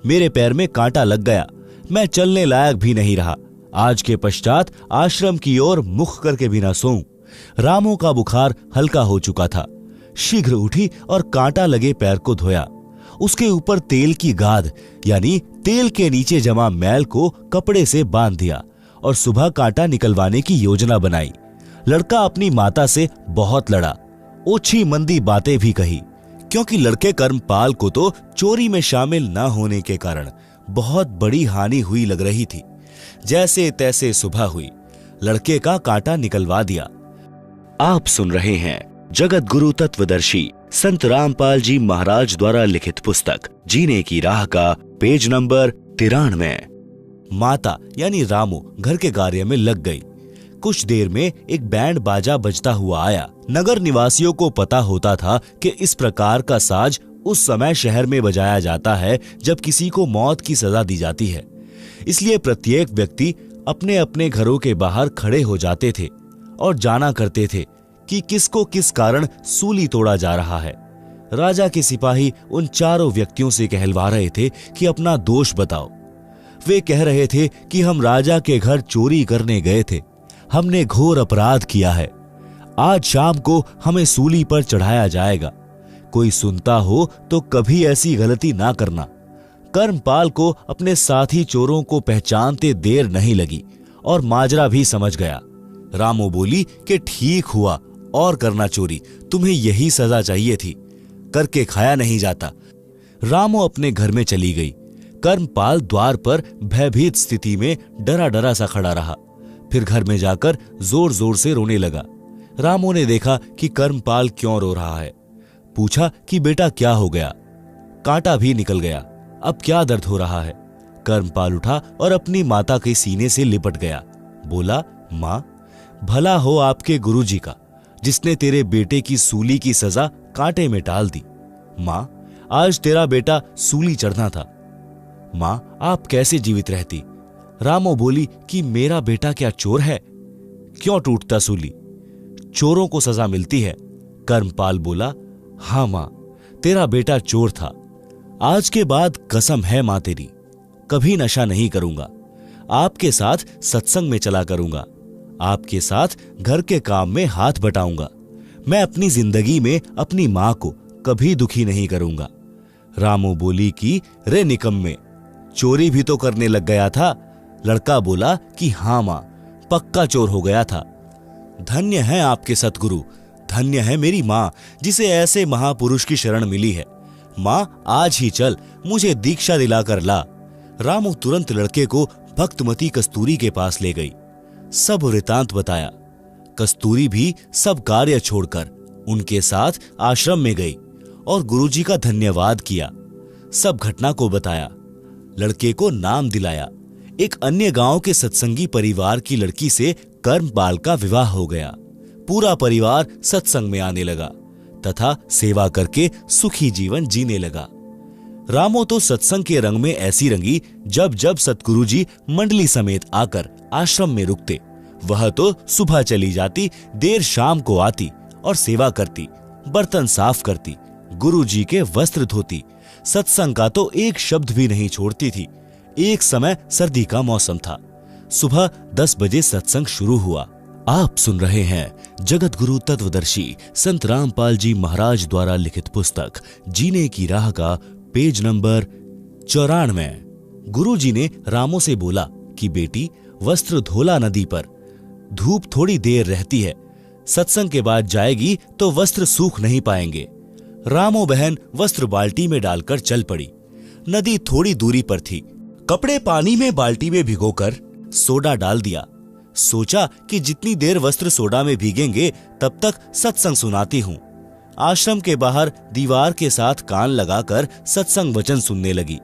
मेरे पैर में कांटा लग गया, मैं चलने लायक भी नहीं रहा। आज के पश्चात आश्रम की ओर मुख करके भी न सोऊं। रामो का बुखार हल्का हो चुका था। शीघ्र उठी और कांटा लगे पैर को धोया। उसके ऊपर तेल की गाद यानी तेल के नीचे जमा मैल को कपड़े से बांध दिया और सुबह कांटा निकलवाने की योजना बनाई। लड़का अपनी माता से बहुत लड़ा, ओछी मंदी बातें भी कही, क्योंकि लड़के कर्मपाल को तो चोरी में शामिल न होने के कारण बहुत बड़ी हानि हुई लग रही थी। जैसे तैसे सुबह हुई, लड़के का कांटा निकलवा दिया। आप सुन रहे हैं जगत गुरु तत्वदर्शी संत रामपाल जी महाराज द्वारा लिखित पुस्तक जीने की राह का पेज नंबर 93। माता यानी रामो घर के कार्य में लग गई। कुछ देर में एक बैंड बाजा बजता हुआ आया। नगर निवासियों को पता होता था कि इस प्रकार का साज उस समय शहर में बजाया जाता है जब किसी को मौत की सजा दी जाती है। इसलिए प्रत्येक व्यक्ति अपने अपने घरों के बाहर खड़े हो जाते थे और जाना करते थे कि किसको किस कारण सूली तोड़ा जा रहा है। राजा के सिपाही उन चारों व्यक्तियों से कहलवा रहे थे कि अपना दोष बताओ। वे कह रहे थे कि हम राजा के घर चोरी करने गए थे, हमने घोर अपराध किया है, आज शाम को हमें सूली पर चढ़ाया जाएगा। कोई सुनता हो तो कभी ऐसी गलती ना करना। कर्मपाल को अपने साथी चोरों को पहचानते देर नहीं लगी और माजरा भी समझ गया। रामो बोली कि ठीक हुआ और करना चोरी, तुम्हें यही सजा चाहिए थी, करके खाया नहीं जाता। रामो अपने घर में चली गई। कर्मपाल द्वार पर भयभीत स्थिति में डरा डरा सा खड़ा रहा। फिर घर में जाकर जोर जोर से रोने लगा। रामो ने देखा कि कर्मपाल क्यों रो रहा है। पूछा कि बेटा क्या हो गया? कांटा भी निकल गया, अब क्या दर्द हो रहा है? कर्मपाल उठा और अपनी माता के सीने से लिपट गया। बोला, माँ, भला हो आपके गुरुजी का जिसने तेरे बेटे की सूली की सजा कांटे में टाल दी। माँ, आज तेरा बेटा सूली चढ़ना था। माँ, आप कैसे जीवित रहती? रामो बोली कि मेरा बेटा क्या चोर है? क्यों टूटता सूली? चोरों को सजा मिलती है। कर्मपाल बोला, हाँ मां, तेरा बेटा चोर था। आज के बाद कसम है मां तेरी, कभी नशा नहीं करूंगा। आपके साथ सत्संग में चला करूंगा, आपके साथ घर के काम में हाथ बटाऊंगा। मैं अपनी जिंदगी में अपनी मां को कभी दुखी नहीं करूंगा। रामो बोली कि रे निकम्मे, चोरी भी तो करने लग गया था। लड़का बोला कि हाँ मां, पक्का चोर हो गया था। धन्य है आपके सतगुरु, धन्य है मेरी मां, जिसे ऐसे महापुरुष की शरण मिली है। मां, आज ही चल, मुझे दीक्षा दिलाकर ला। रामू तुरंत लड़के को भक्तमती कस्तूरी के पास ले गई। सब वृतांत बताया। कस्तूरी भी सब कार्य छोड़कर उनके साथ आश्रम में गई और गुरुजी का धन्यवाद किया। सब घटना को बताया, लड़के को नाम दिलाया। एक अन्य गांव के सत्संगी परिवार की लड़की से कर्मपाल का विवाह हो गया। पूरा परिवार सत्संग में आने लगा तथा सेवा करके सुखी जीवन जीने लगा। रामो तो सत्संग के रंग में ऐसी रंगी, जब जब सतगुरुजी मंडली समेत आकर आश्रम में रुकते, वह तो सुबह चली जाती, देर शाम को आती और सेवा करती, बर्तन साफ करती, गुरुजी के वस्त्र धोती। सत्संग का तो एक शब्द भी नहीं छोड़ती थी। एक समय सर्दी का मौसम था। सुबह 10 बजे सत्संग शुरू हुआ। आप सुन रहे हैं जगत गुरु तत्वदर्शी संत रामपाल जी महाराज द्वारा लिखित पुस्तक जीने की राह का पेज नंबर 94। गुरुजी ने रामो से बोला कि बेटी, वस्त्र धोला नदी पर, धूप थोड़ी देर रहती है, सत्संग के बाद जाएगी तो वस्त्र सूख नहीं पाएंगे। रामो बहन वस्त्र बाल्टी में डालकर चल पड़ी। नदी थोड़ी दूरी पर थी। कपड़े पानी में बाल्टी में भिगोकर सोडा डाल दिया। सोचा कि जितनी देर वस्त्र सोडा में भीगेंगे तब तक सत्संग सुनाती हूं। आश्रम के बाहर दीवार के साथ कान लगाकर सत्संग वचन सुनने लगी।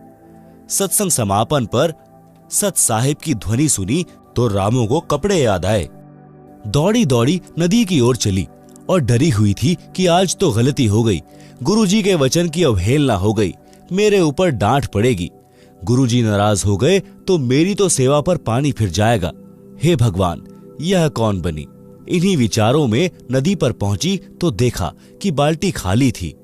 सत्संग समापन पर सत साहिब की ध्वनि सुनी तो रामो को कपड़े याद आए। दौड़ी दौड़ी नदी की ओर चली और डरी हुई थी कि आज तो गलती हो गई, गुरुजी के वचन की अवहेलना हो गई, मेरे ऊपर डांट पड़ेगी। गुरुजी नाराज हो गए तो मेरी तो सेवा पर पानी फिर जाएगा। हे भगवान, यह कौन बनी? इन्हीं विचारों में नदी पर पहुंची तो देखा कि बाल्टी खाली थी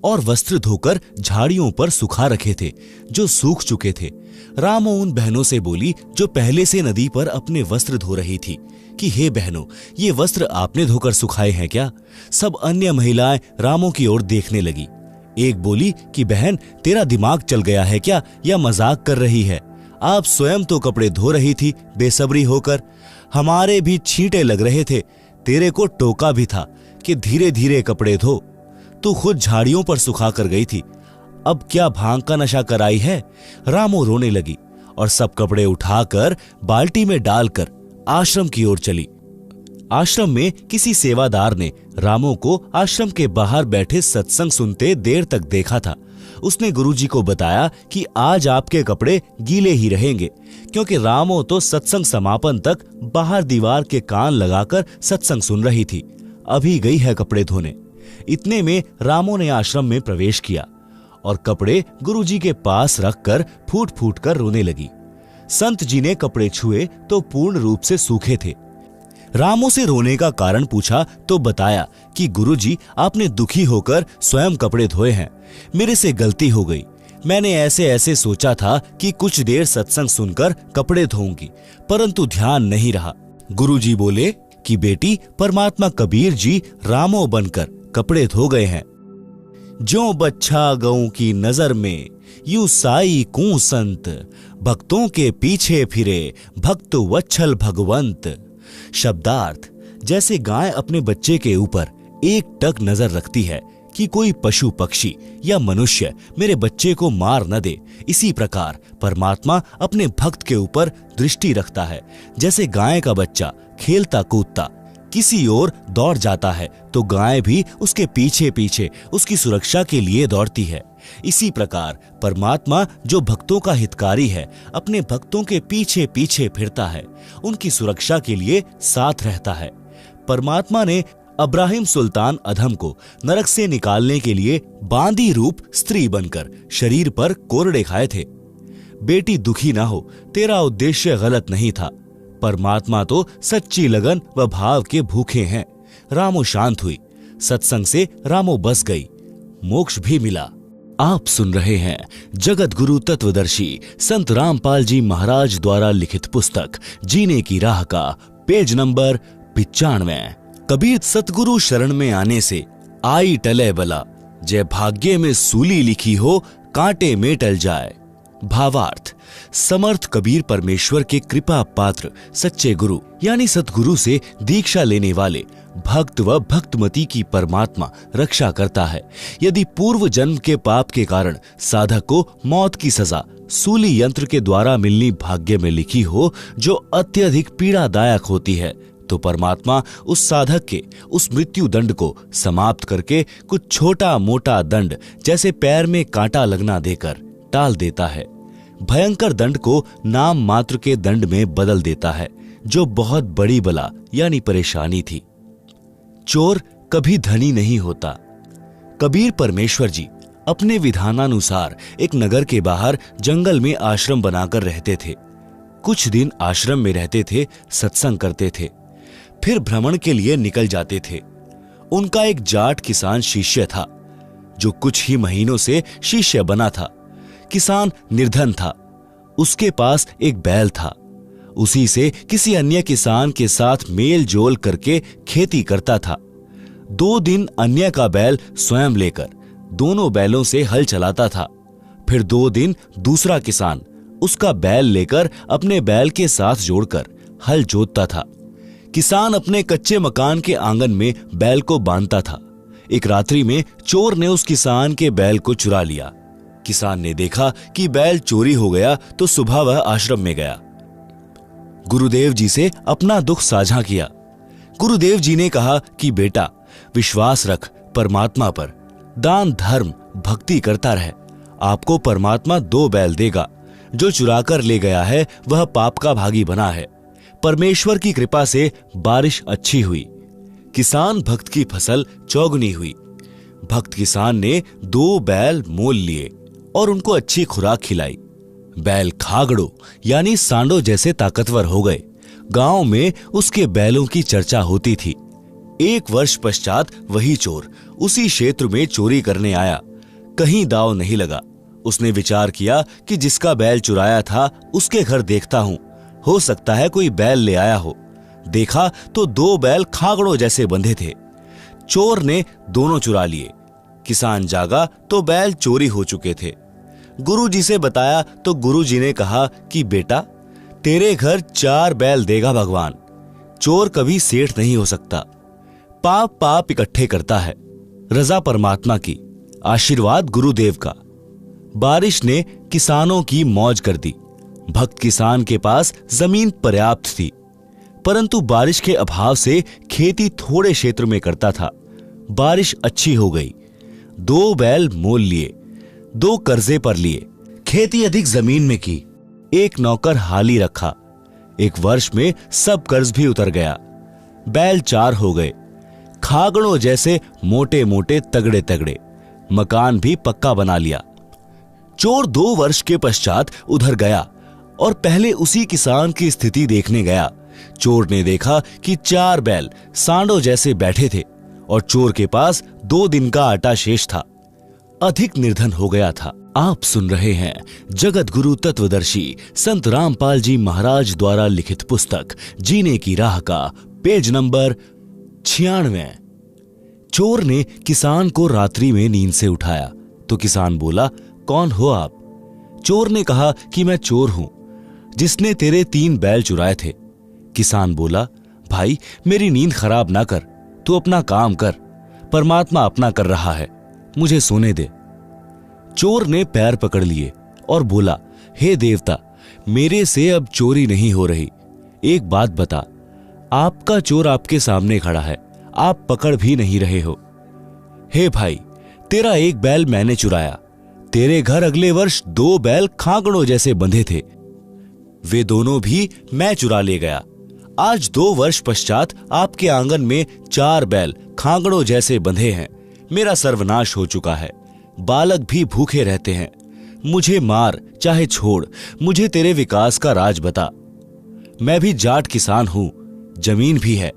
और वस्त्र धोकर झाड़ियों पर सुखा रखे थे जो सूख चुके थे। रामो उन बहनों से बोली जो पहले से नदी पर अपने वस्त्र धो रही थी कि हे बहनों, ये वस्त्र आपने धोकर सुखाए हैं क्या? सब अन्य महिलाएं रामो की ओर देखने लगी। एक बोली कि बहन, तेरा दिमाग चल गया है क्या या मजाक कर रही है? आप स्वयं तो कपड़े धो रही थी बेसब्री होकर। हमारे भी छींटे लग रहे थे, तेरे को टोका भी था कि धीरे धीरे कपड़े धो। तू खुद झाड़ियों पर सुखा कर गई थी, अब क्या भांग का नशा कराई है? रामो रोने लगी और सब कपड़े उठाकर बाल्टी में डालकर आश्रम की ओर चली। आश्रम में किसी सेवादार ने रामो को आश्रम के बाहर बैठे सत्संग सुनते देर तक देखा था। उसने गुरुजी को बताया कि आज आपके कपड़े गीले ही रहेंगे, क्योंकि रामो तो सत्संग समापन तक बाहर दीवार के कान लगाकर सत्संग सुन रही थी, अभी गई है कपड़े धोने। इतने में रामो ने आश्रम में प्रवेश किया और कपड़े गुरुजी के पास रखकर फूट फूट कर रोने लगी। संत जी ने कपड़े छुए तो पूर्ण रूप से सूखे थे। रामो से रोने का कारण पूछा तो बताया कि गुरुजी, आपने दुखी होकर स्वयं कपड़े धोए हैं, मेरे से गलती हो गई। मैंने ऐसे ऐसे सोचा था कि कुछ देर सत्संग सुनकर कपड़े धोऊंगी, परंतु ध्यान नहीं रहा। गुरुजी बोले कि बेटी, परमात्मा कबीर जी रामो बनकर कपड़े धो गए हैं। ज्यों बच्छा गऊ की नजर में यू साई कू संत, भक्तों के पीछे फिरे भक्त वत्सल भगवंत। शब्दार्थ, जैसे गाय अपने बच्चे के ऊपर एक टक नजर रखती है कि कोई पशु पक्षी या मनुष्य मेरे बच्चे को मार न दे, इसी प्रकार परमात्मा अपने भक्त के ऊपर दृष्टि रखता है। जैसे गाय का बच्चा खेलता कूदता किसी ओर दौड़ जाता है तो गाय भी उसके पीछे पीछे उसकी सुरक्षा के लिए दौड़ती है। इसी प्रकार परमात्मा जो भक्तों का हितकारी है, अपने भक्तों के पीछे पीछे फिरता है, उनकी सुरक्षा के लिए साथ रहता है। परमात्मा ने अब्राहिम सुल्तान अधम को नरक से निकालने के लिए बांदी रूप स्त्री बनकर शरीर पर कोरड़े खाए थे। बेटी, दुखी ना हो, तेरा उद्देश्य गलत नहीं था। परमात्मा तो सच्ची लगन व भाव के भूखे हैं। रामो शांत हुई। सत्संग से रामो बस गई। मोक्ष भी मिला। आप सुन रहे हैं जगत गुरु तत्वदर्शी संत रामपाल जी महाराज द्वारा लिखित पुस्तक जीने की राह का पेज नंबर 95। कबीर सतगुरु शरण में आने से आई टले बला, जय भाग्य में सूली लिखी हो कांटे में टल जाए। भावार्थ, समर्थ कबीर परमेश्वर के कृपा पात्र सच्चे गुरु यानी सतगुरु से दीक्षा लेने वाले भक्त व भक्तमती की परमात्मा रक्षा करता है। यदि पूर्व जन्म के पाप के कारण साधक को मौत की सजा सूली यंत्र के द्वारा मिलनी भाग्य में लिखी हो, जो अत्यधिक पीड़ादायक होती है, तो परमात्मा उस साधक के उस मृत्यु दंड को समाप्त करके कुछ छोटा मोटा दंड जैसे पैर में कांटा लगना देकर टाल देता है। भयंकर दंड को नाम मात्र के दंड में बदल देता है, जो बहुत बड़ी बला यानी परेशानी थी। चोर कभी धनी नहीं होता। कबीर परमेश्वर जी अपने विधानानुसार एक नगर के बाहर जंगल में आश्रम बनाकर रहते थे। कुछ दिन आश्रम में रहते थे, सत्संग करते थे, फिर भ्रमण के लिए निकल जाते थे। उनका एक जाट किसान शिष्य था, जो कुछ ही महीनों से शिष्य बना था। किसान निर्धन था। उसके पास एक बैल था। उसी से किसी अन्य किसान के साथ मेल जोल करके खेती करता था। 2 दिन अन्य का बैल स्वयं लेकर दोनों बैलों से हल चलाता था। फिर 2 दिन दूसरा किसान उसका बैल लेकर अपने बैल के साथ जोड़कर हल जोतता था। किसान अपने कच्चे मकान के आंगन में बैल को बांधता था। एक रात्रि में चोर ने उस किसान के बैल को चुरा लिया। किसान ने देखा कि बैल चोरी हो गया तो सुबह वह आश्रम में गया। गुरुदेव जी से अपना दुख साझा किया। गुरुदेव जी ने कहा कि बेटा, विश्वास रख परमात्मा पर, दान धर्म भक्ति करता रह, आपको परमात्मा 2 बैल देगा। जो चुरा कर ले गया है वह पाप का भागी बना है। परमेश्वर की कृपा से बारिश अच्छी हुई। किसान भक्त की फसल चौगुनी हुई। भक्त किसान ने 2 बैल मोल लिए और उनको अच्छी खुराक खिलाई। बैल खागड़ो यानी सांडो जैसे ताकतवर हो गए। गांव में उसके बैलों की चर्चा होती थी। 1 वर्ष पश्चात वही चोर उसी क्षेत्र में चोरी करने आया। कहीं दाव नहीं लगा। उसने विचार किया कि जिसका बैल चुराया था उसके घर देखता हूं, हो सकता है कोई बैल ले आया हो। देखा तो 2 बैल खागड़ों जैसे बंधे थे। चोर ने दोनों चुरा लिए। किसान जागा तो बैल चोरी हो चुके थे। गुरु जी से बताया तो गुरु जी ने कहा कि बेटा, तेरे घर 4 बैल देगा भगवान। चोर कभी सेठ नहीं हो सकता। पाप पाप इकट्ठे करता है। रजा परमात्मा की, आशीर्वाद गुरुदेव का। बारिश ने किसानों की मौज कर दी। भक्त किसान के पास जमीन पर्याप्त थी, परंतु बारिश के अभाव से खेती थोड़े क्षेत्र में करता था। बारिश अच्छी हो गई। 2 बैल मोल लिए, 2 कर्जे पर लिए, खेती अधिक जमीन में की, 1 नौकर हाली रखा। 1 वर्ष में सब कर्ज भी उतर गया। बैल 4 हो गए, खागड़ों जैसे मोटे मोटे तगड़े तगड़े। मकान भी पक्का बना लिया। चोर 2 वर्ष के पश्चात उधर गया और पहले उसी किसान की स्थिति देखने गया। चोर ने देखा कि 4 बैल सांडों जैसे बैठे थे और चोर के पास 2 दिन का आटा शेष था। अधिक निर्धन हो गया था। आप सुन रहे हैं जगत गुरु तत्वदर्शी संत रामपाल जी महाराज द्वारा लिखित पुस्तक जीने की राह का पेज नंबर 96। चोर ने किसान को रात्रि में नींद से उठाया तो किसान बोला, कौन हो आप? चोर ने कहा कि मैं चोर हूं जिसने तेरे 3 बैल चुराए थे। किसान बोला, भाई मेरी नींद खराब ना कर, तू अपना काम कर, परमात्मा अपना कर रहा है, मुझे सोने दे। चोर ने पैर पकड़ लिए और बोला, हे देवता, मेरे से अब चोरी नहीं हो रही। एक बात बता, आपका चोर आपके सामने खड़ा है, आप पकड़ भी नहीं रहे हो। हे भाई, तेरा 1 बैल मैंने चुराया। तेरे घर अगले वर्ष 2 बैल खागड़ों जैसे बंधे थे, वे दोनों भी मैं चुरा ले गया। आज 2 वर्ष पश्चात आपके आंगन में 4 बैल खागड़ों जैसे बंधे हैं। मेरा सर्वनाश हो चुका है। बालक भी भूखे रहते हैं। मुझे मार चाहे छोड़, मुझे तेरे विकास का राज बता। मैं भी जाट किसान हूं, जमीन भी है,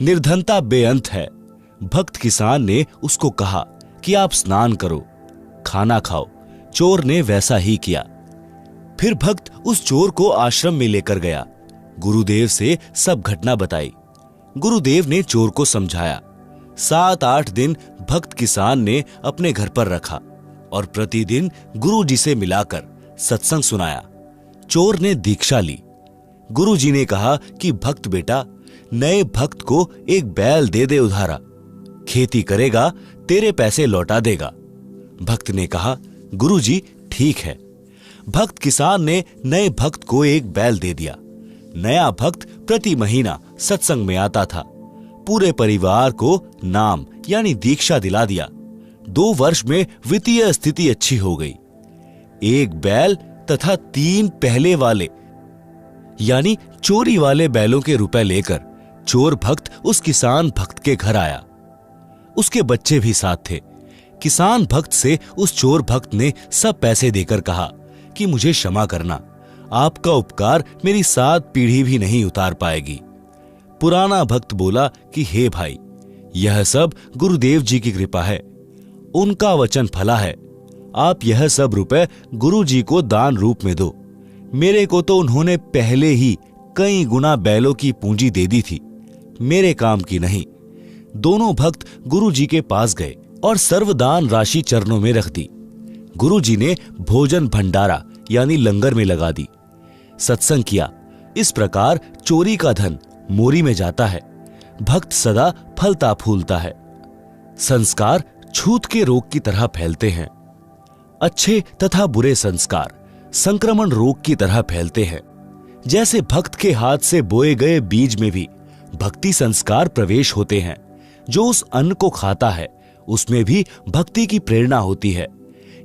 निर्धनता बेअंत है। भक्त किसान ने उसको कहा, कि आप स्नान करो, खाना खाओ। चोर ने वैसा ही किया। फिर भक्त उस चोर को आश्रम में लेकर गया, गुरुदेव से सब घटना बताई। गुरुदेव ने चोर को समझाया। 7-8 दिन भक्त किसान ने अपने घर पर रखा और प्रतिदिन गुरु जी से मिलाकर सत्संग सुनाया। चोर ने दीक्षा ली। गुरु जी ने कहा कि भक्त बेटा, नए भक्त को एक बैल दे दे उधारा, खेती करेगा तेरे पैसे लौटा देगा। भक्त ने कहा, गुरु जी ठीक है। भक्त किसान ने नए भक्त को एक बैल दे दिया। नया भक्त प्रति महीना सत्संग में आता था। पूरे परिवार को नाम यानी दीक्षा दिला दिया। 2 वर्ष में वित्तीय स्थिति अच्छी हो गई। एक बैल तथा 3 पहले वाले यानी चोरी वाले बैलों के रुपए लेकर चोर भक्त उस किसान भक्त के घर आया। उसके बच्चे भी साथ थे। किसान भक्त से उस चोर भक्त ने सब पैसे देकर कहा कि मुझे क्षमा करना, आपका उपकार मेरी 7 पीढ़ी भी नहीं उतार पाएगी। पुराना भक्त बोला कि हे भाई, यह सब गुरुदेव जी की कृपा है, उनका वचन फला है। आप यह सब रुपए गुरु जी को दान रूप में दो। मेरे को तो उन्होंने पहले ही कई गुना बैलों की पूंजी दे दी थी, मेरे काम की नहीं। दोनों भक्त गुरु जी के पास गए और सर्वदान राशि चरणों में रख दी। गुरु जी ने भोजन भंडारा यानी लंगर में लगा दी। सत्संग किया। इस प्रकार चोरी का धन मोरी में जाता है, भक्त सदा फलता फूलता है। संस्कार छूत के रोग की तरह फैलते हैं। अच्छे तथा बुरे संस्कार संक्रमण रोग की तरह फैलते हैं। जैसे भक्त के हाथ से बोए गए बीज में भी भक्ति संस्कार प्रवेश होते हैं। जो उस अन्न को खाता है उसमें भी भक्ति की प्रेरणा होती है।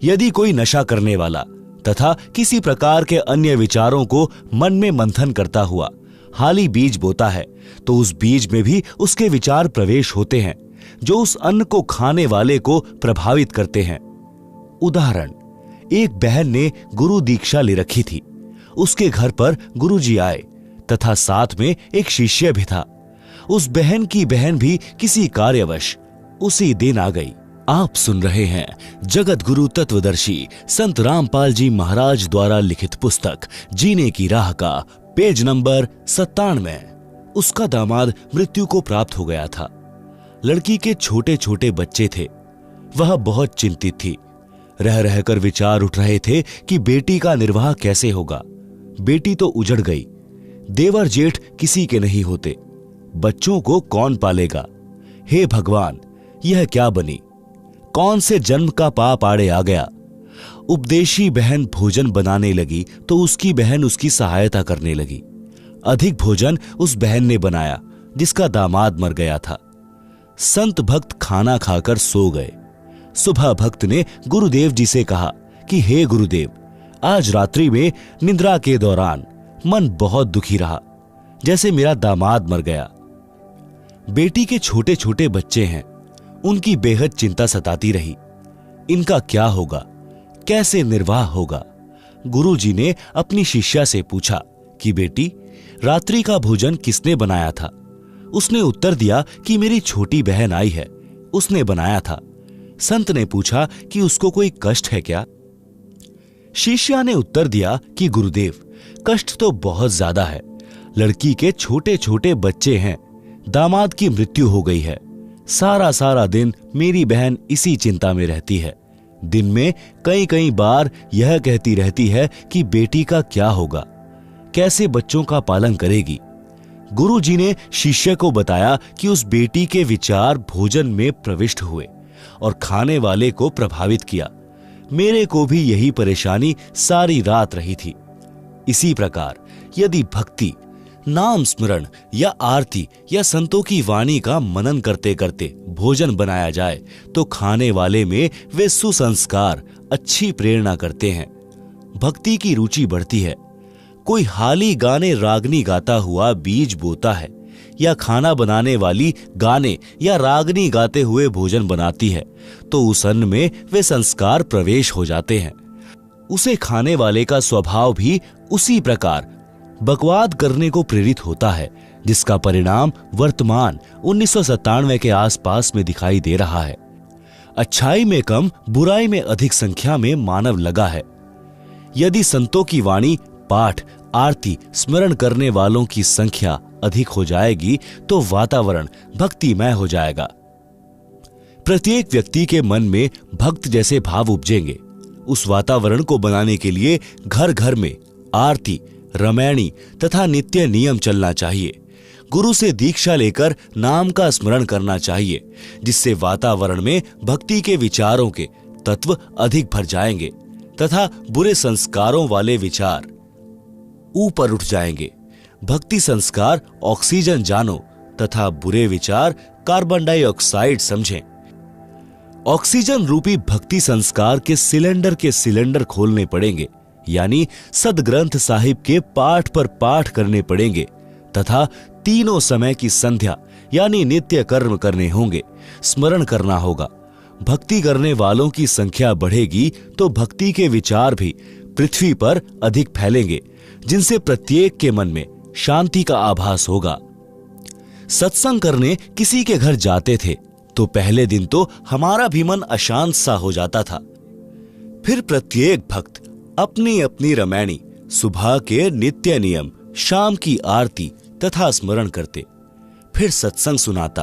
यदि कोई नशा करने वाला तथा किसी प्रकार के अन्य विचारों को मन में मंथन करता हुआ हाली बीज बोता है तो उस बीज में भी उसके विचार प्रवेश होते हैं जो उस अन्न को खाने वाले को प्रभावित करते हैं। उदाहरण, एक बहन ने गुरु दीक्षा ले रखी थी। उसके घर पर गुरुजी आए तथा साथ में एक शिष्य भी था। उस बहन की बहन भी किसी कार्यवश उसी दिन आ गई। आप सुन रहे हैं जगत गुरु तत्वदर्शी संत रामपाल जी महाराज द्वारा लिखित पुस्तक जीने की राह का पेज नंबर 97। उसका दामाद मृत्यु को प्राप्त हो गया था। लड़की के छोटे छोटे बच्चे थे। वह बहुत चिंतित थी। रह रहकर विचार उठ रहे थे कि बेटी का निर्वाह कैसे होगा। बेटी तो उजड़ गई। देवर जेठ किसी के नहीं होते। बच्चों को कौन पालेगा? हे भगवान, यह क्या बनी? कौन से जन्म का पाप आड़े आ गया? उपदेशी बहन भोजन बनाने लगी तो उसकी बहन उसकी सहायता करने लगी। अधिक भोजन उस बहन ने बनाया जिसका दामाद मर गया था। संत भक्त खाना खाकर सो गए। सुबह भक्त ने गुरुदेव जी से कहा कि हे गुरुदेव, आज रात्रि में निद्रा के दौरान मन बहुत दुखी रहा, जैसे मेरा दामाद मर गया। बेटी के छोटे छोटे बच्चे हैं, उनकी बेहद चिंता सताती रही। इनका क्या होगा, कैसे निर्वाह होगा? गुरुजी ने अपनी शिष्या से पूछा कि बेटी, रात्रि का भोजन किसने बनाया था? उसने उत्तर दिया कि मेरी छोटी बहन आई है, उसने बनाया था। संत ने पूछा कि उसको कोई कष्ट है क्या? शिष्या ने उत्तर दिया कि गुरुदेव, कष्ट तो बहुत ज्यादा है। लड़की के छोटे छोटे बच्चे हैं, दामाद की मृत्यु हो गई है। सारा सारा दिन मेरी बहन इसी चिंता में रहती है। दिन में कई कई बार यह कहती रहती है कि बेटी का क्या होगा, कैसे बच्चों का पालन करेगी। गुरुजी ने शिष्य को बताया कि उस बेटी के विचार भोजन में प्रविष्ट हुए और खाने वाले को प्रभावित किया। मेरे को भी यही परेशानी सारी रात रही थी। इसी प्रकार यदि भक्ति, नाम स्मरण या आरती या संतों की वाणी का मनन करते करते भोजन बनाया जाए तो खाने वाले में वे सुसंस्कार अच्छी प्रेरणा करते हैं। भक्ति की रुचि बढ़ती है। कोई हाली गाने रागनी गाता हुआ बीज बोता है या खाना बनाने वाली गाने या रागनी गाते हुए भोजन बनाती है तो उस अन्न में वे संस्कार प्रवेश हो जाते हैं। उसे खाने वाले का स्वभाव भी उसी प्रकार बकवाद करने को प्रेरित होता है, जिसका परिणाम वर्तमान 1997 के आसपास में दिखाई दे रहा है। अच्छाई में कम, बुराई में अधिक संख्या में मानव लगा है। यदि संतों की वाणी, पाठ, आरती, स्मरण करने वालों की संख्या अधिक हो जाएगी तो वातावरण भक्तिमय हो जाएगा। प्रत्येक व्यक्ति के मन में भक्त जैसे भाव उपजेंगे। उस वातावरण को बनाने के लिए घर घर में आरती, रामायणी तथा नित्य नियम चलना चाहिए। गुरु से दीक्षा लेकर नाम का स्मरण करना चाहिए, जिससे वातावरण में भक्ति के विचारों के तत्व अधिक भर जाएंगे तथा बुरे संस्कारों वाले विचार ऊपर उठ जाएंगे। भक्ति संस्कार ऑक्सीजन जानो तथा बुरे विचार कार्बन डाइऑक्साइड समझें। ऑक्सीजन रूपी भक्ति संस्कार के सिलेंडर खोलने पड़ेंगे, यानी सदग्रंथ साहिब के पाठ पर पाठ करने पड़ेंगे तथा तीनों समय की संध्या यानी नित्य कर्म करने होंगे, स्मरण करना होगा। भक्ति करने वालों की संख्या बढ़ेगी तो भक्ति के विचार भी पृथ्वी पर अधिक फैलेंगे, जिनसे प्रत्येक के मन में शांति का आभास होगा। सत्संग करने किसी के घर जाते थे तो पहले दिन तो हमारा भी मन अशांत सा हो जाता था। फिर प्रत्येक भक्त अपनी अपनी रामायणी, सुबह के नित्य नियम, शाम की आरती तथा स्मरण करते। फिर सत्संग सुनाता,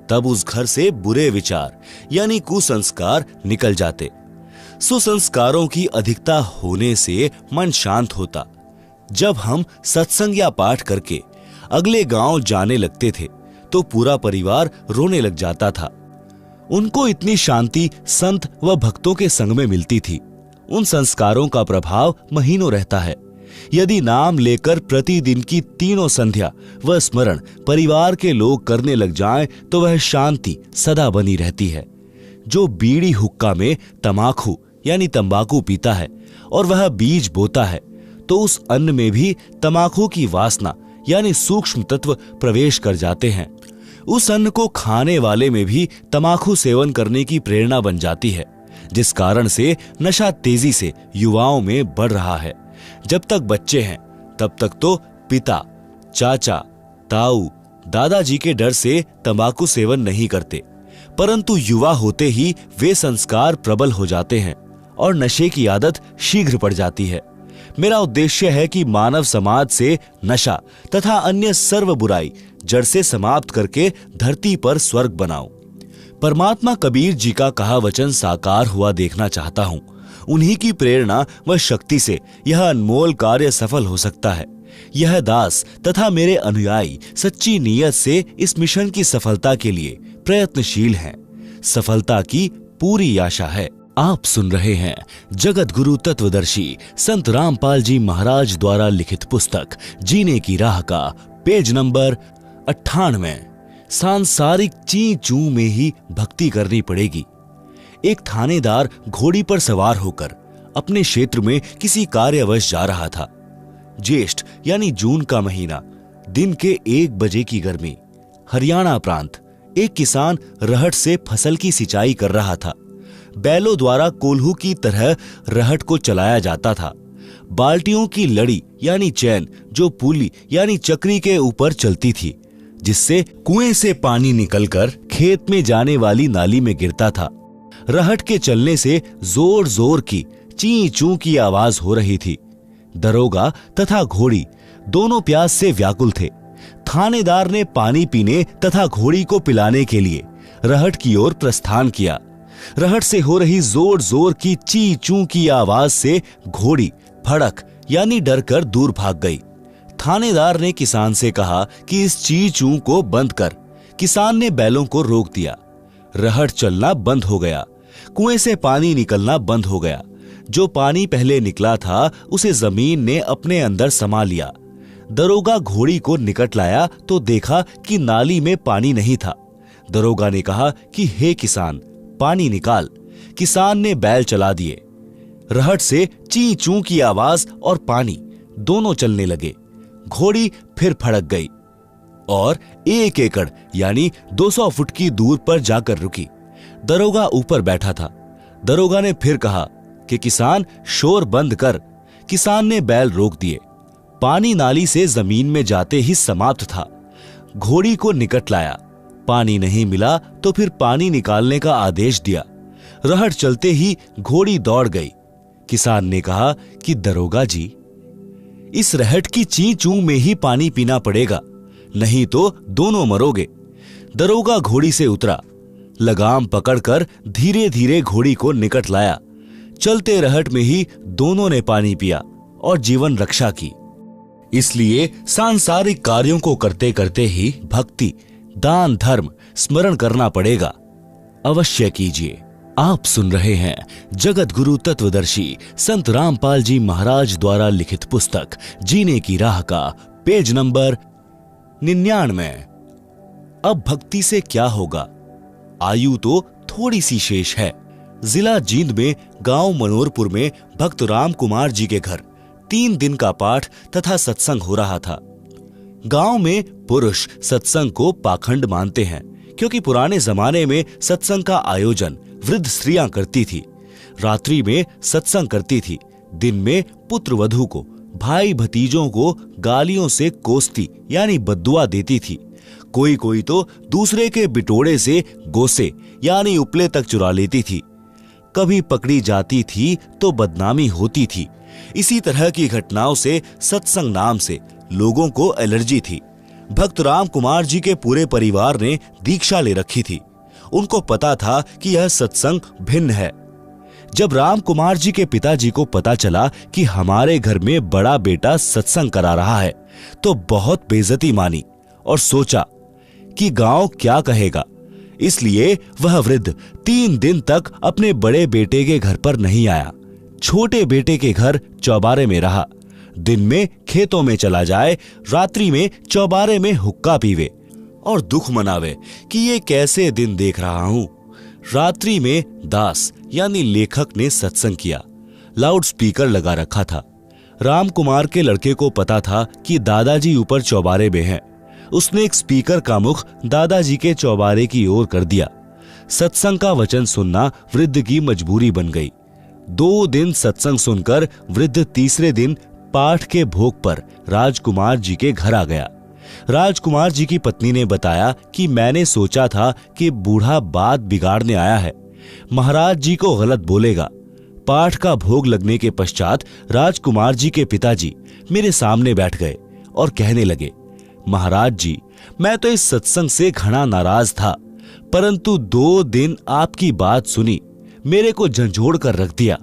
तब उस घर से बुरे विचार यानी कुसंस्कार निकल जाते। सुसंस्कारों की अधिकता होने से मन शांत होता। जब हम सत्संग या पाठ करके अगले गांव जाने लगते थे तो पूरा परिवार रोने लग जाता था। उनको इतनी शांति संत व भक्तों के संग में मिलती थी। उन संस्कारों का प्रभाव महीनों रहता है। यदि नाम लेकर प्रतिदिन की तीनों संध्या व स्मरण परिवार के लोग करने लग जाएं तो वह शांति सदा बनी रहती है। जो बीड़ी हुक्का में तमाकू यानी तंबाकू पीता है और वह बीज बोता है तो उस अन्न में भी तमाकू की वासना यानी सूक्ष्म तत्व प्रवेश कर जाते हैं। उस अन्न को खाने वाले में भी तमाकू सेवन करने की प्रेरणा बन जाती है, जिस कारण से नशा तेजी से युवाओं में बढ़ रहा है। जब तक बच्चे हैं तब तक तो पिता, चाचा, ताऊ, दादाजी के डर से तंबाकू सेवन नहीं करते, परंतु युवा होते ही वे संस्कार प्रबल हो जाते हैं और नशे की आदत शीघ्र पड़ जाती है। मेरा उद्देश्य है कि मानव समाज से नशा तथा अन्य सर्व बुराई जड़ से समाप्त करके धरती पर स्वर्ग बनाऊं। परमात्मा कबीर जी का कहा वचन साकार हुआ देखना चाहता हूं। उन्हीं की प्रेरणा व शक्ति से यह अनमोल कार्य सफल हो सकता है। यह दास तथा मेरे अनुयायी सच्ची नीयत से इस मिशन की सफलता के लिए प्रयत्नशील हैं। सफलता की पूरी आशा है। आप सुन रहे हैं जगत गुरु तत्वदर्शी संत रामपाल जी महाराज द्वारा लिखित पुस्तक जीने की राह का पेज नंबर 98। सांसारिक ची चू में ही भक्ति करनी पड़ेगी। एक थानेदार घोड़ी पर सवार होकर अपने क्षेत्र में किसी कार्यवश जा रहा था। ज्येष्ठ यानी जून का महीना, दिन के 1 बजे की गर्मी। हरियाणा प्रांत। एक किसान रहट से फसल की सिंचाई कर रहा था। बैलों द्वारा कोल्हू की तरह रहट को चलाया जाता था। बाल्टियों की लड़ी यानी चैन जो पुली यानी चक्री के ऊपर चलती थी, जिससे कुएं से पानी निकलकर खेत में जाने वाली नाली में गिरता था। रहट के चलने से जोर जोर की ची चू की आवाज हो रही थी। दरोगा तथा घोड़ी दोनों प्यास से व्याकुल थे। थानेदार ने पानी पीने तथा घोड़ी को पिलाने के लिए रहट की ओर प्रस्थान किया। रहट से हो रही जोर जोर की ची चू की आवाज से घोड़ी भड़क यानी डर कर दूर भाग गई। थानेदार ने किसान से कहा कि इस ची चू को बंद कर। किसान ने बैलों को रोक दिया। रहट चलना बंद हो गया। कुएं से पानी निकलना बंद हो गया। जो पानी पहले निकला था उसे जमीन ने अपने अंदर समा लिया। दरोगा घोड़ी को निकट लाया तो देखा कि नाली में पानी नहीं था। दरोगा ने कहा कि हे किसान, पानी निकाल। किसान ने बैल चला दिए। रहट से ची चू की आवाज और पानी दोनों चलने लगे। घोड़ी फिर फड़क गई और 1 एकड़ यानी 200 फुट की दूर पर जाकर रुकी। दरोगा ऊपर बैठा था। दरोगा ने फिर कहा कि किसान, शोर बंद कर। किसान ने बैल रोक दिए। पानी नाली से जमीन में जाते ही समाप्त था। घोड़ी को निकट लाया। पानी नहीं मिला तो फिर पानी निकालने का आदेश दिया। रहट चलते ही घोड़ी दौड़ गई। किसान ने कहा कि दरोगा जी, इस रहट की ची चू में ही पानी पीना पड़ेगा, नहीं तो दोनों मरोगे। दरोगा घोड़ी से उतरा, लगाम पकड़कर धीरे धीरे घोड़ी को निकट लाया। चलते रहट में ही दोनों ने पानी पिया और जीवन रक्षा की। इसलिए सांसारिक कार्यों को करते करते ही भक्ति, दान, धर्म स्मरण करना पड़ेगा। अवश्य कीजिए। आप सुन रहे हैं जगत गुरु तत्वदर्शी संत रामपाल जी महाराज द्वारा लिखित पुस्तक जीने की राह का पेज नंबर 99। अब भक्ति से क्या होगा? आयु तो थोड़ी सी शेष है। जिला जींद में गांव मनोरपुर में भक्त राम कुमार जी के घर 3 दिन का पाठ तथा सत्संग हो रहा था। गांव में पुरुष सत्संग को पाखंड मानते हैं, क्योंकि पुराने जमाने में सत्संग का आयोजन वृद्ध स्त्रियां करती थी। रात्रि में सत्संग करती थी, दिन में पुत्र वधू को, भाई भतीजों को गालियों से कोसती यानी बद्दुआ देती थी। कोई कोई तो दूसरे के बिटोड़े से गोसे यानी उपले तक चुरा लेती थी। कभी पकड़ी जाती थी तो बदनामी होती थी। इसी तरह की घटनाओं से सत्संग नाम से लोगों को एलर्जी थी। भक्त राम कुमार जी के पूरे परिवार ने दीक्षा ले रखी थी। उनको पता था कि यह सत्संग भिन्न है। जब राम कुमार जी के पिताजी को पता चला कि हमारे घर में बड़ा बेटा सत्संग करा रहा है, तो बहुत बेइज्जती मानी और सोचा कि गांव क्या कहेगा। इसलिए वह वृद्ध 3 दिन तक अपने बड़े बेटे के घर पर नहीं आया। छोटे बेटे के घर चौबारे में रहा। दिन में खेतों में चला जाए, रात्रि में चौबारे में हुक्का पीवे और दुख मनावे कि ये कैसे दिन देख रहा हूं। रात्रि में दास यानी लेखक ने सत्संग किया। लाउड स्पीकर लगा रखा था। राम कुमार के लड़के को पता था कि दादाजी ऊपर चौबारे में हैं। उसने एक स्पीकर का मुख दादाजी के चौबारे की ओर कर दिया। सत्संग का वचन सुनना वृद्ध की मजबूरी बन गई। 2 दिन सत्संग सुनकर वृद्ध तीसरे दिन पाठ के भोग पर राजकुमार जी के घर आ गया। राजकुमार जी की पत्नी ने बताया कि मैंने सोचा था कि बूढ़ा बात बिगाड़ने आया है, महाराज जी को गलत बोलेगा। पाठ का भोग लगने के पश्चात राजकुमार जी के पिताजी मेरे सामने बैठ गए और कहने लगे, महाराज जी, मैं तो इस सत्संग से घना नाराज था, परंतु 2 दिन आपकी बात सुनी, मेरे को झंझोड़ कर रख दिया।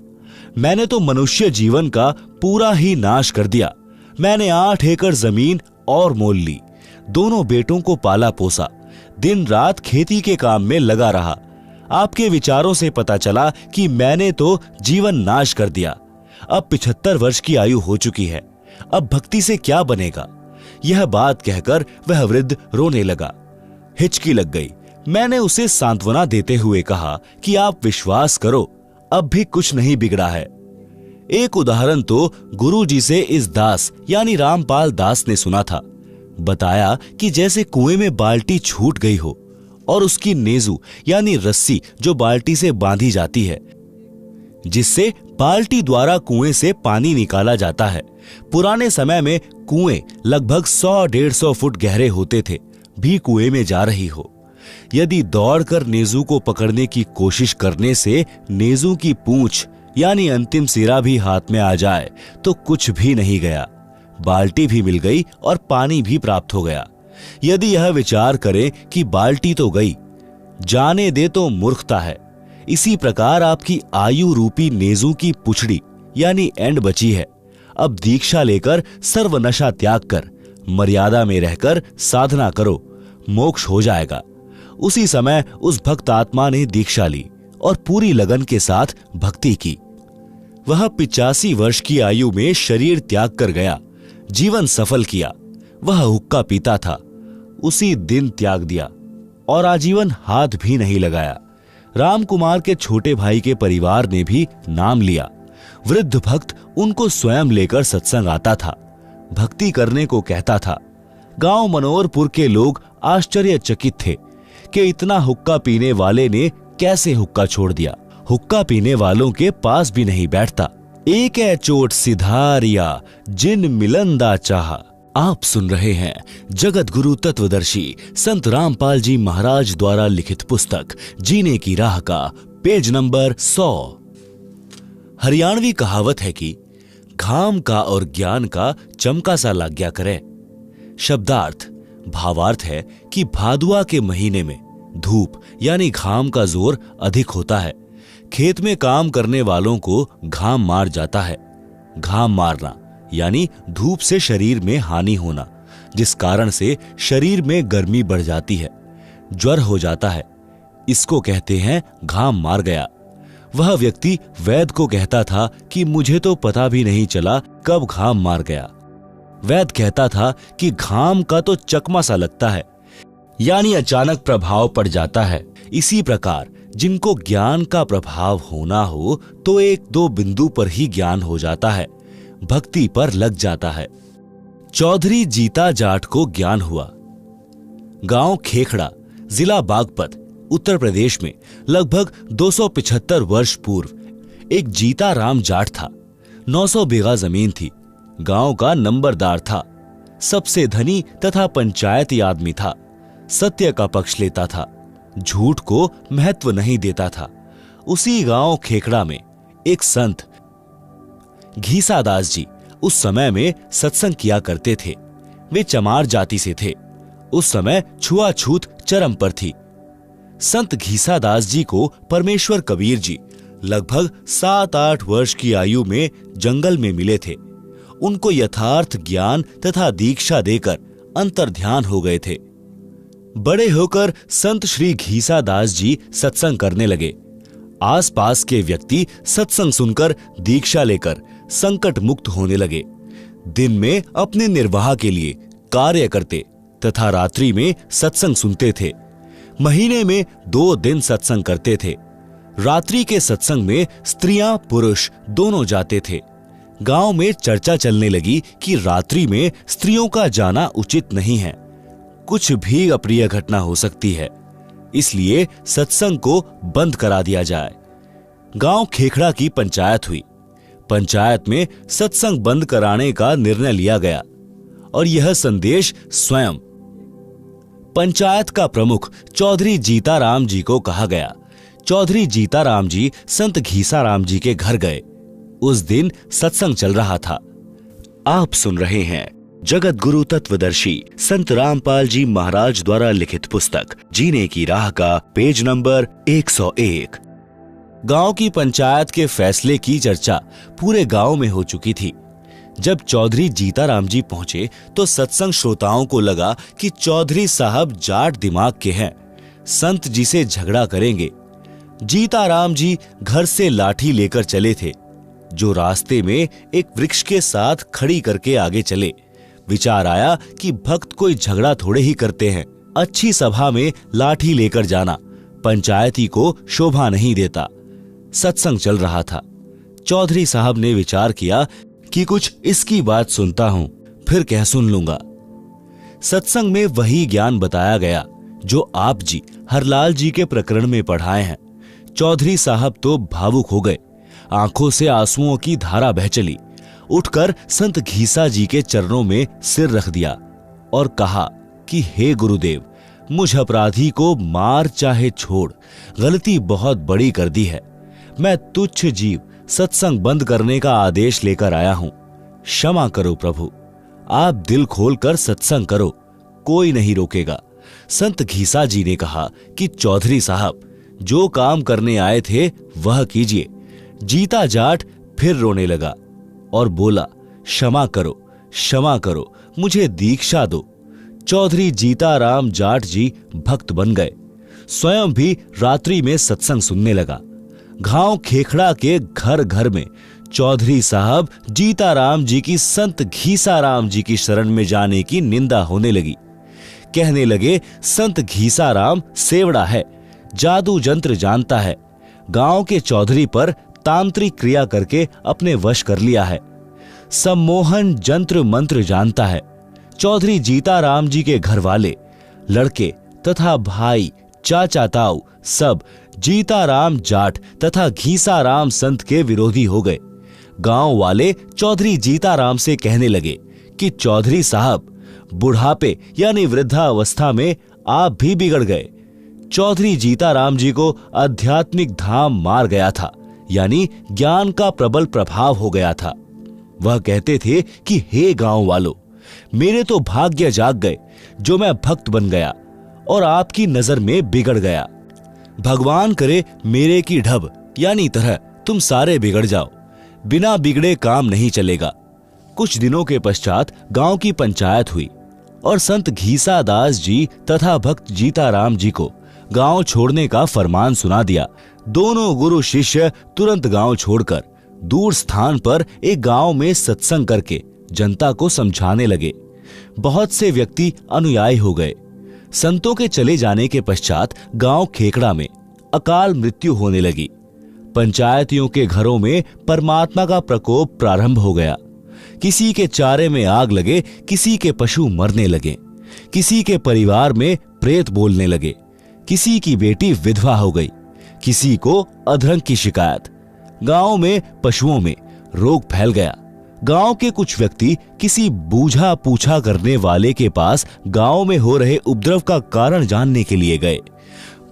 मैंने तो मनुष्य जीवन का पूरा ही नाश कर दिया। मैंने 8 एकड़ जमीन और मोल ली, दोनों बेटों को पाला पोसा, दिन रात खेती के काम में लगा रहा। आपके विचारों से पता चला कि मैंने तो जीवन नाश कर दिया। अब 75 वर्ष की आयु हो चुकी है, अब भक्ति से क्या बनेगा। यह बात कहकर वह वृद्ध रोने लगा। हिचकी लग गई। मैंने उसे सांत्वना देते हुए कहा कि आप विश्वास करो, अब भी कुछ नहीं बिगड़ा है। एक उदाहरण तो गुरुजी से इस दास यानी रामपाल दास ने सुना था। बताया कि जैसे कुएं में बाल्टी छूट गई हो और उसकी नेजू यानी रस्सी जो बाल्टी से बांधी जाती है, जिससे बाल्टी द्वारा कुएं से पानी निकाला जाता है। पुराने समय में कुएं लगभग 100-150 फुट गहरे होते थे, भी कुएं में जा रही हो। यदि दौड़कर नेजू को पकड़ने की कोशिश करने से नेजू की पूंछ यानी अंतिम सिरा भी हाथ में आ जाए तो कुछ भी नहीं गया, बाल्टी भी मिल गई और पानी भी प्राप्त हो गया। यदि यह विचार करें कि बाल्टी तो गई, जाने दे तो मूर्खता है। इसी प्रकार आपकी आयु रूपी नेजू की पुछड़ी यानी एंड बची है। अब दीक्षा लेकर सर्व नशा त्याग कर मर्यादा में रहकर साधना करो, मोक्ष हो जाएगा। उसी समय उस भक्त आत्मा ने दीक्षा ली और पूरी लगन के साथ भक्ति की। वह 85 वर्ष की आयु में शरीर त्याग कर गया, जीवन सफल किया। वह हुक्का पीता था, उसी दिन त्याग दिया और आजीवन हाथ भी नहीं लगाया। राम कुमार के छोटे भाई के परिवार ने भी नाम लिया। वृद्ध भक्त उनको स्वयं लेकर सत्संग आता था, भक्ति करने को कहता था। गांव मनोरपुर के लोग आश्चर्यचकित थे कि इतना हुक्का पीने वाले ने कैसे हुक्का छोड़ दिया। हुक्का पीने वालों के पास भी नहीं बैठता। एक है चोट सिधारिया जिन मिलंदा चाहा। आप सुन रहे हैं जगत गुरु तत्वदर्शी संत रामपाल जी महाराज द्वारा लिखित पुस्तक जीने की राह का पेज नंबर 100। हरियाणवी कहावत है कि घाम का और ज्ञान का चमका सा लाग्या करे। शब्दार्थ भावार्थ है कि भादुआ के महीने में धूप यानी घाम का जोर अधिक होता है। खेत में काम करने वालों को घाम मार जाता है। घाम मारना यानी धूप से शरीर में हानि होना, जिस कारण से शरीर में गर्मी बढ़ जाती है, ज्वर हो जाता है। इसको कहते हैं घाम मार गया। वह व्यक्ति वैद्य को कहता था कि मुझे तो पता भी नहीं चला कब घाम मार गया। वैद्य कहता था कि घाम का तो चकमा सा लगता है, यानी अचानक प्रभाव पड़ जाता है। इसी प्रकार जिनको ज्ञान का प्रभाव होना हो तो एक दो बिंदु पर ही ज्ञान हो जाता है, भक्ति पर लग जाता है। चौधरी जीता जाट को ज्ञान हुआ। गांव खेखड़ा, जिला बागपत, उत्तर प्रदेश में लगभग 275 वर्ष पूर्व एक जीता राम जाट था। 900 बीघा जमीन थी। गांव का नंबरदार था। सबसे धनी तथा पंचायती आदमी था। सत्य का पक्ष लेता था, झूठ को महत्व नहीं देता था। उसी गांव खेखड़ा में एक संत घीसादास जी उस समय में सत्संग किया करते थे। वे चमार जाति से थे। उस समय छुआछूत चरम पर थी। संत घीसादास जी को परमेश्वर कबीर जी लगभग 7-8 वर्ष की आयु में जंगल में मिले थे। उनको यथार्थ ज्ञान तथा दीक्षा देकर अंतर्ध्यान हो गए थे। बड़े होकर संत श्री घीसादास जी सत्संग करने लगे। आसपास के व्यक्ति सत्संग सुनकर दीक्षा लेकर संकट मुक्त होने लगे। दिन में अपने निर्वाह के लिए कार्य करते तथा रात्रि में सत्संग सुनते थे। महीने में 2 दिन सत्संग करते थे। रात्रि के सत्संग में स्त्रियां पुरुष दोनों जाते थे। गांव में चर्चा चलने लगी कि रात्रि में स्त्रियों का जाना उचित नहीं है, कुछ भी अप्रिय घटना हो सकती है, इसलिए सत्संग को बंद करा दिया जाए। गांव खेखड़ा की पंचायत हुई। पंचायत में सत्संग बंद कराने का निर्णय लिया गया और यह संदेश स्वयं पंचायत का प्रमुख चौधरी जीताराम जी को कहा गया। चौधरी जीताराम जी संत घीसाराम जी के घर गए। उस दिन सत्संग चल रहा था। आप सुन रहे हैं जगत गुरु तत्वदर्शी संत रामपाल जी महाराज द्वारा लिखित पुस्तक जीने की राह का पेज नंबर 101। गांव की पंचायत के फैसले की चर्चा पूरे गांव में हो चुकी थी। जब चौधरी जीताराम जी पहुंचे तो सत्संग श्रोताओं को लगा कि चौधरी साहब जाट दिमाग के हैं, संत जी से झगड़ा करेंगे। जीताराम जी घर से लाठी लेकर चले थे, जो रास्ते में एक वृक्ष के साथ खड़ी करके आगे चले। विचार आया कि भक्त कोई झगड़ा थोड़े ही करते हैं, अच्छी सभा में लाठी लेकर जाना पंचायती को शोभा नहीं देता। सत्संग चल रहा था। चौधरी साहब ने विचार किया कि कुछ इसकी बात सुनता हूं, फिर कह सुन लूंगा। सत्संग में वही ज्ञान बताया गया जो आप जी हरलाल जी के प्रकरण में पढ़ाए हैं। चौधरी साहब तो भावुक हो गए। आंखों से आंसुओं की धारा बह चली। उठकर संत घीसा जी के चरणों में सिर रख दिया और कहा कि हे गुरुदेव, मुझ अपराधी को मार चाहे छोड़, गलती बहुत बड़ी कर दी है। मैं तुच्छ जीव सत्संग बंद करने का आदेश लेकर आया हूं। क्षमा करो प्रभु। आप दिल खोलकर सत्संग करो, कोई नहीं रोकेगा। संत घीसा जी ने कहा कि चौधरी साहब, जो काम करने आए थे वह कीजिए। जीता जाट फिर रोने लगा और बोला, क्षमा करो, मुझे दीक्षा दो। चौधरी जीताराम जाट जी भक्त बन गए। स्वयं भी रात्रि में सत्संग सुनने लगा। गांव खेखड़ा के घर घर में चौधरी साहब जीताराम जी की संत घीसाराम जी की शरण में जाने की निंदा होने लगी। कहने लगे, संत घीसाराम सेवड़ा है, जादू जंत्र जानता है, गांव के चौधरी पर तांत्रिक क्रिया करके अपने वश कर लिया है, सम्मोहन जंत्र मंत्र जानता है। चौधरी जीताराम जी के घर वाले, लड़के तथा भाई, चाचा ताऊ सब जीताराम जाट तथा घीसाराम संत के विरोधी हो गए। गांव वाले चौधरी जीताराम से कहने लगे कि चौधरी साहब, बुढ़ापे यानी वृद्धावस्था में आप भी बिगड़ गए। चौधरी जीताराम जी को आध्यात्मिक धाम मार गया था, यानी ज्ञान का प्रबल प्रभाव हो गया था। वह कहते थे कि हे गांव वालों, मेरे तो भाग्य जाग गए जो मैं भक्त बन गया और आपकी नजर में बिगड़ गया। भगवान करे मेरे की ढब यानी तरह तुम सारे बिगड़ जाओ, बिना बिगड़े काम नहीं चलेगा। कुछ दिनों के पश्चात गांव की पंचायत हुई और संत घीसा दास जी तथा भक्त जीताराम जी को गांव छोड़ने का फरमान सुना दिया। दोनों गुरु शिष्य तुरंत गांव छोड़कर दूर स्थान पर एक गांव में सत्संग करके जनता को समझाने लगे। बहुत से व्यक्ति अनुयायी हो गए। संतों के चले जाने के पश्चात गांव खेकड़ा में अकाल मृत्यु होने लगी। पंचायतियों के घरों में परमात्मा का प्रकोप प्रारंभ हो गया। किसी के चारे में आग लगे, किसी के पशु मरने लगे, किसी के परिवार में प्रेत बोलने लगे, किसी की बेटी विधवा हो गई, किसी को अधरंग की शिकायत। गांव में पशुओं में रोग फैल गया। गांव के कुछ व्यक्ति किसी बूझा पूछा करने वाले के पास गांव में हो रहे उपद्रव का कारण जानने के लिए गए।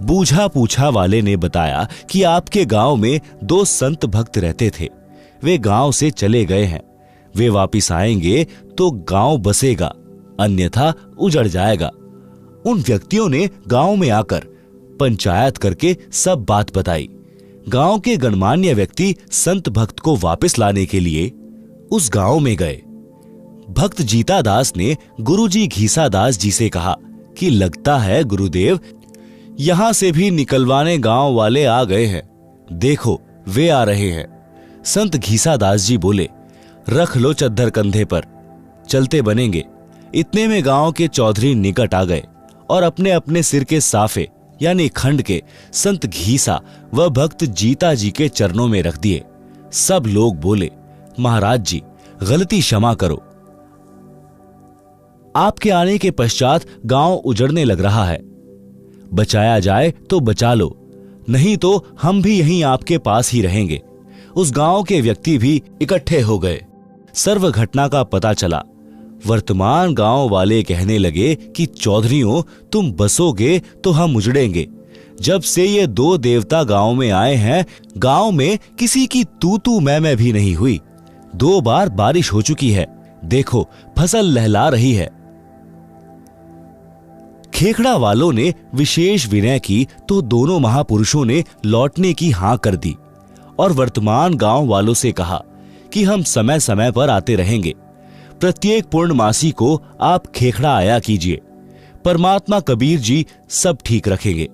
बूझा पूछा वाले ने बताया कि आपके गांव में 2 संत भक्त रहते थे, वे गांव से चले गए हैं। वे वापिस आएंगे तो गांव बसेगा, अन्यथा उजड़ जाएगा। उन व्यक्तियों ने गांव में आकर पंचायत करके सब बात बताई। गांव के गणमान्य व्यक्ति संत भक्त को वापस लाने के लिए उस गांव में गए। भक्त जीता दास ने गुरुजी घीसा दास जी से कहा कि लगता है गुरुदेव, यहां से भी निकलवाने गांव वाले आ गए हैं, देखो वे आ रहे हैं। संत घीसा दास जी बोले, रख लो चद्दर कंधे पर, चलते बनेंगे। इतने में गांव के चौधरी निकट आ गए और अपने अपने सिर के साफे यानी खंड के संत घीसा व भक्त जीता जी के चरणों में रख दिए। सब लोग बोले, महाराज जी गलती क्षमा करो, आपके आने के पश्चात गांव उजड़ने लग रहा है। बचाया जाए तो बचा लो, नहीं तो हम भी यहीं आपके पास ही रहेंगे। उस गांव के व्यक्ति भी इकट्ठे हो गए। सर्व घटना का पता चला। वर्तमान गांव वाले कहने लगे कि चौधरियों, तुम बसोगे तो हम उजड़ेंगे। जब से ये 2 देवता गांव में आए हैं, गांव में किसी की तू तू मैं भी नहीं हुई। 2 बार बारिश हो चुकी है, देखो फसल लहला रही है। खेखड़ा वालों ने विशेष विनय की तो दोनों महापुरुषों ने लौटने की हां कर दी और वर्तमान गांव वालों से कहा कि हम समय समय पर आते रहेंगे। प्रत्येक पूर्णमासी को आप खेखड़ा आया कीजिए, परमात्मा कबीर जी सब ठीक रखेंगे।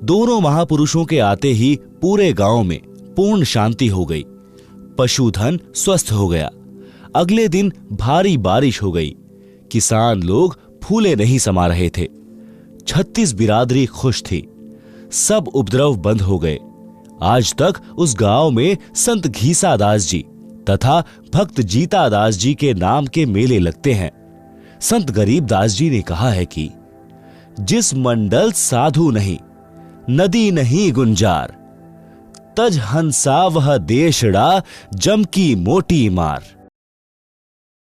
दोनों महापुरुषों के आते ही पूरे गांव में पूर्ण शांति हो गई। पशुधन स्वस्थ हो गया। अगले दिन भारी बारिश हो गई। किसान लोग फूले नहीं समा रहे थे। 36 बिरादरी खुश थी। सब उपद्रव बंद हो गए। आज तक उस गांव में संत घीसा दास जी तथा भक्त जीता दास जी के नाम के मेले लगते हैं। संत गरीब दास जी ने कहा है कि जिस मंडल साधु नहीं, नदी नहीं गुंजार, तज हंसा वह देशड़ा, जम की मोटी मार।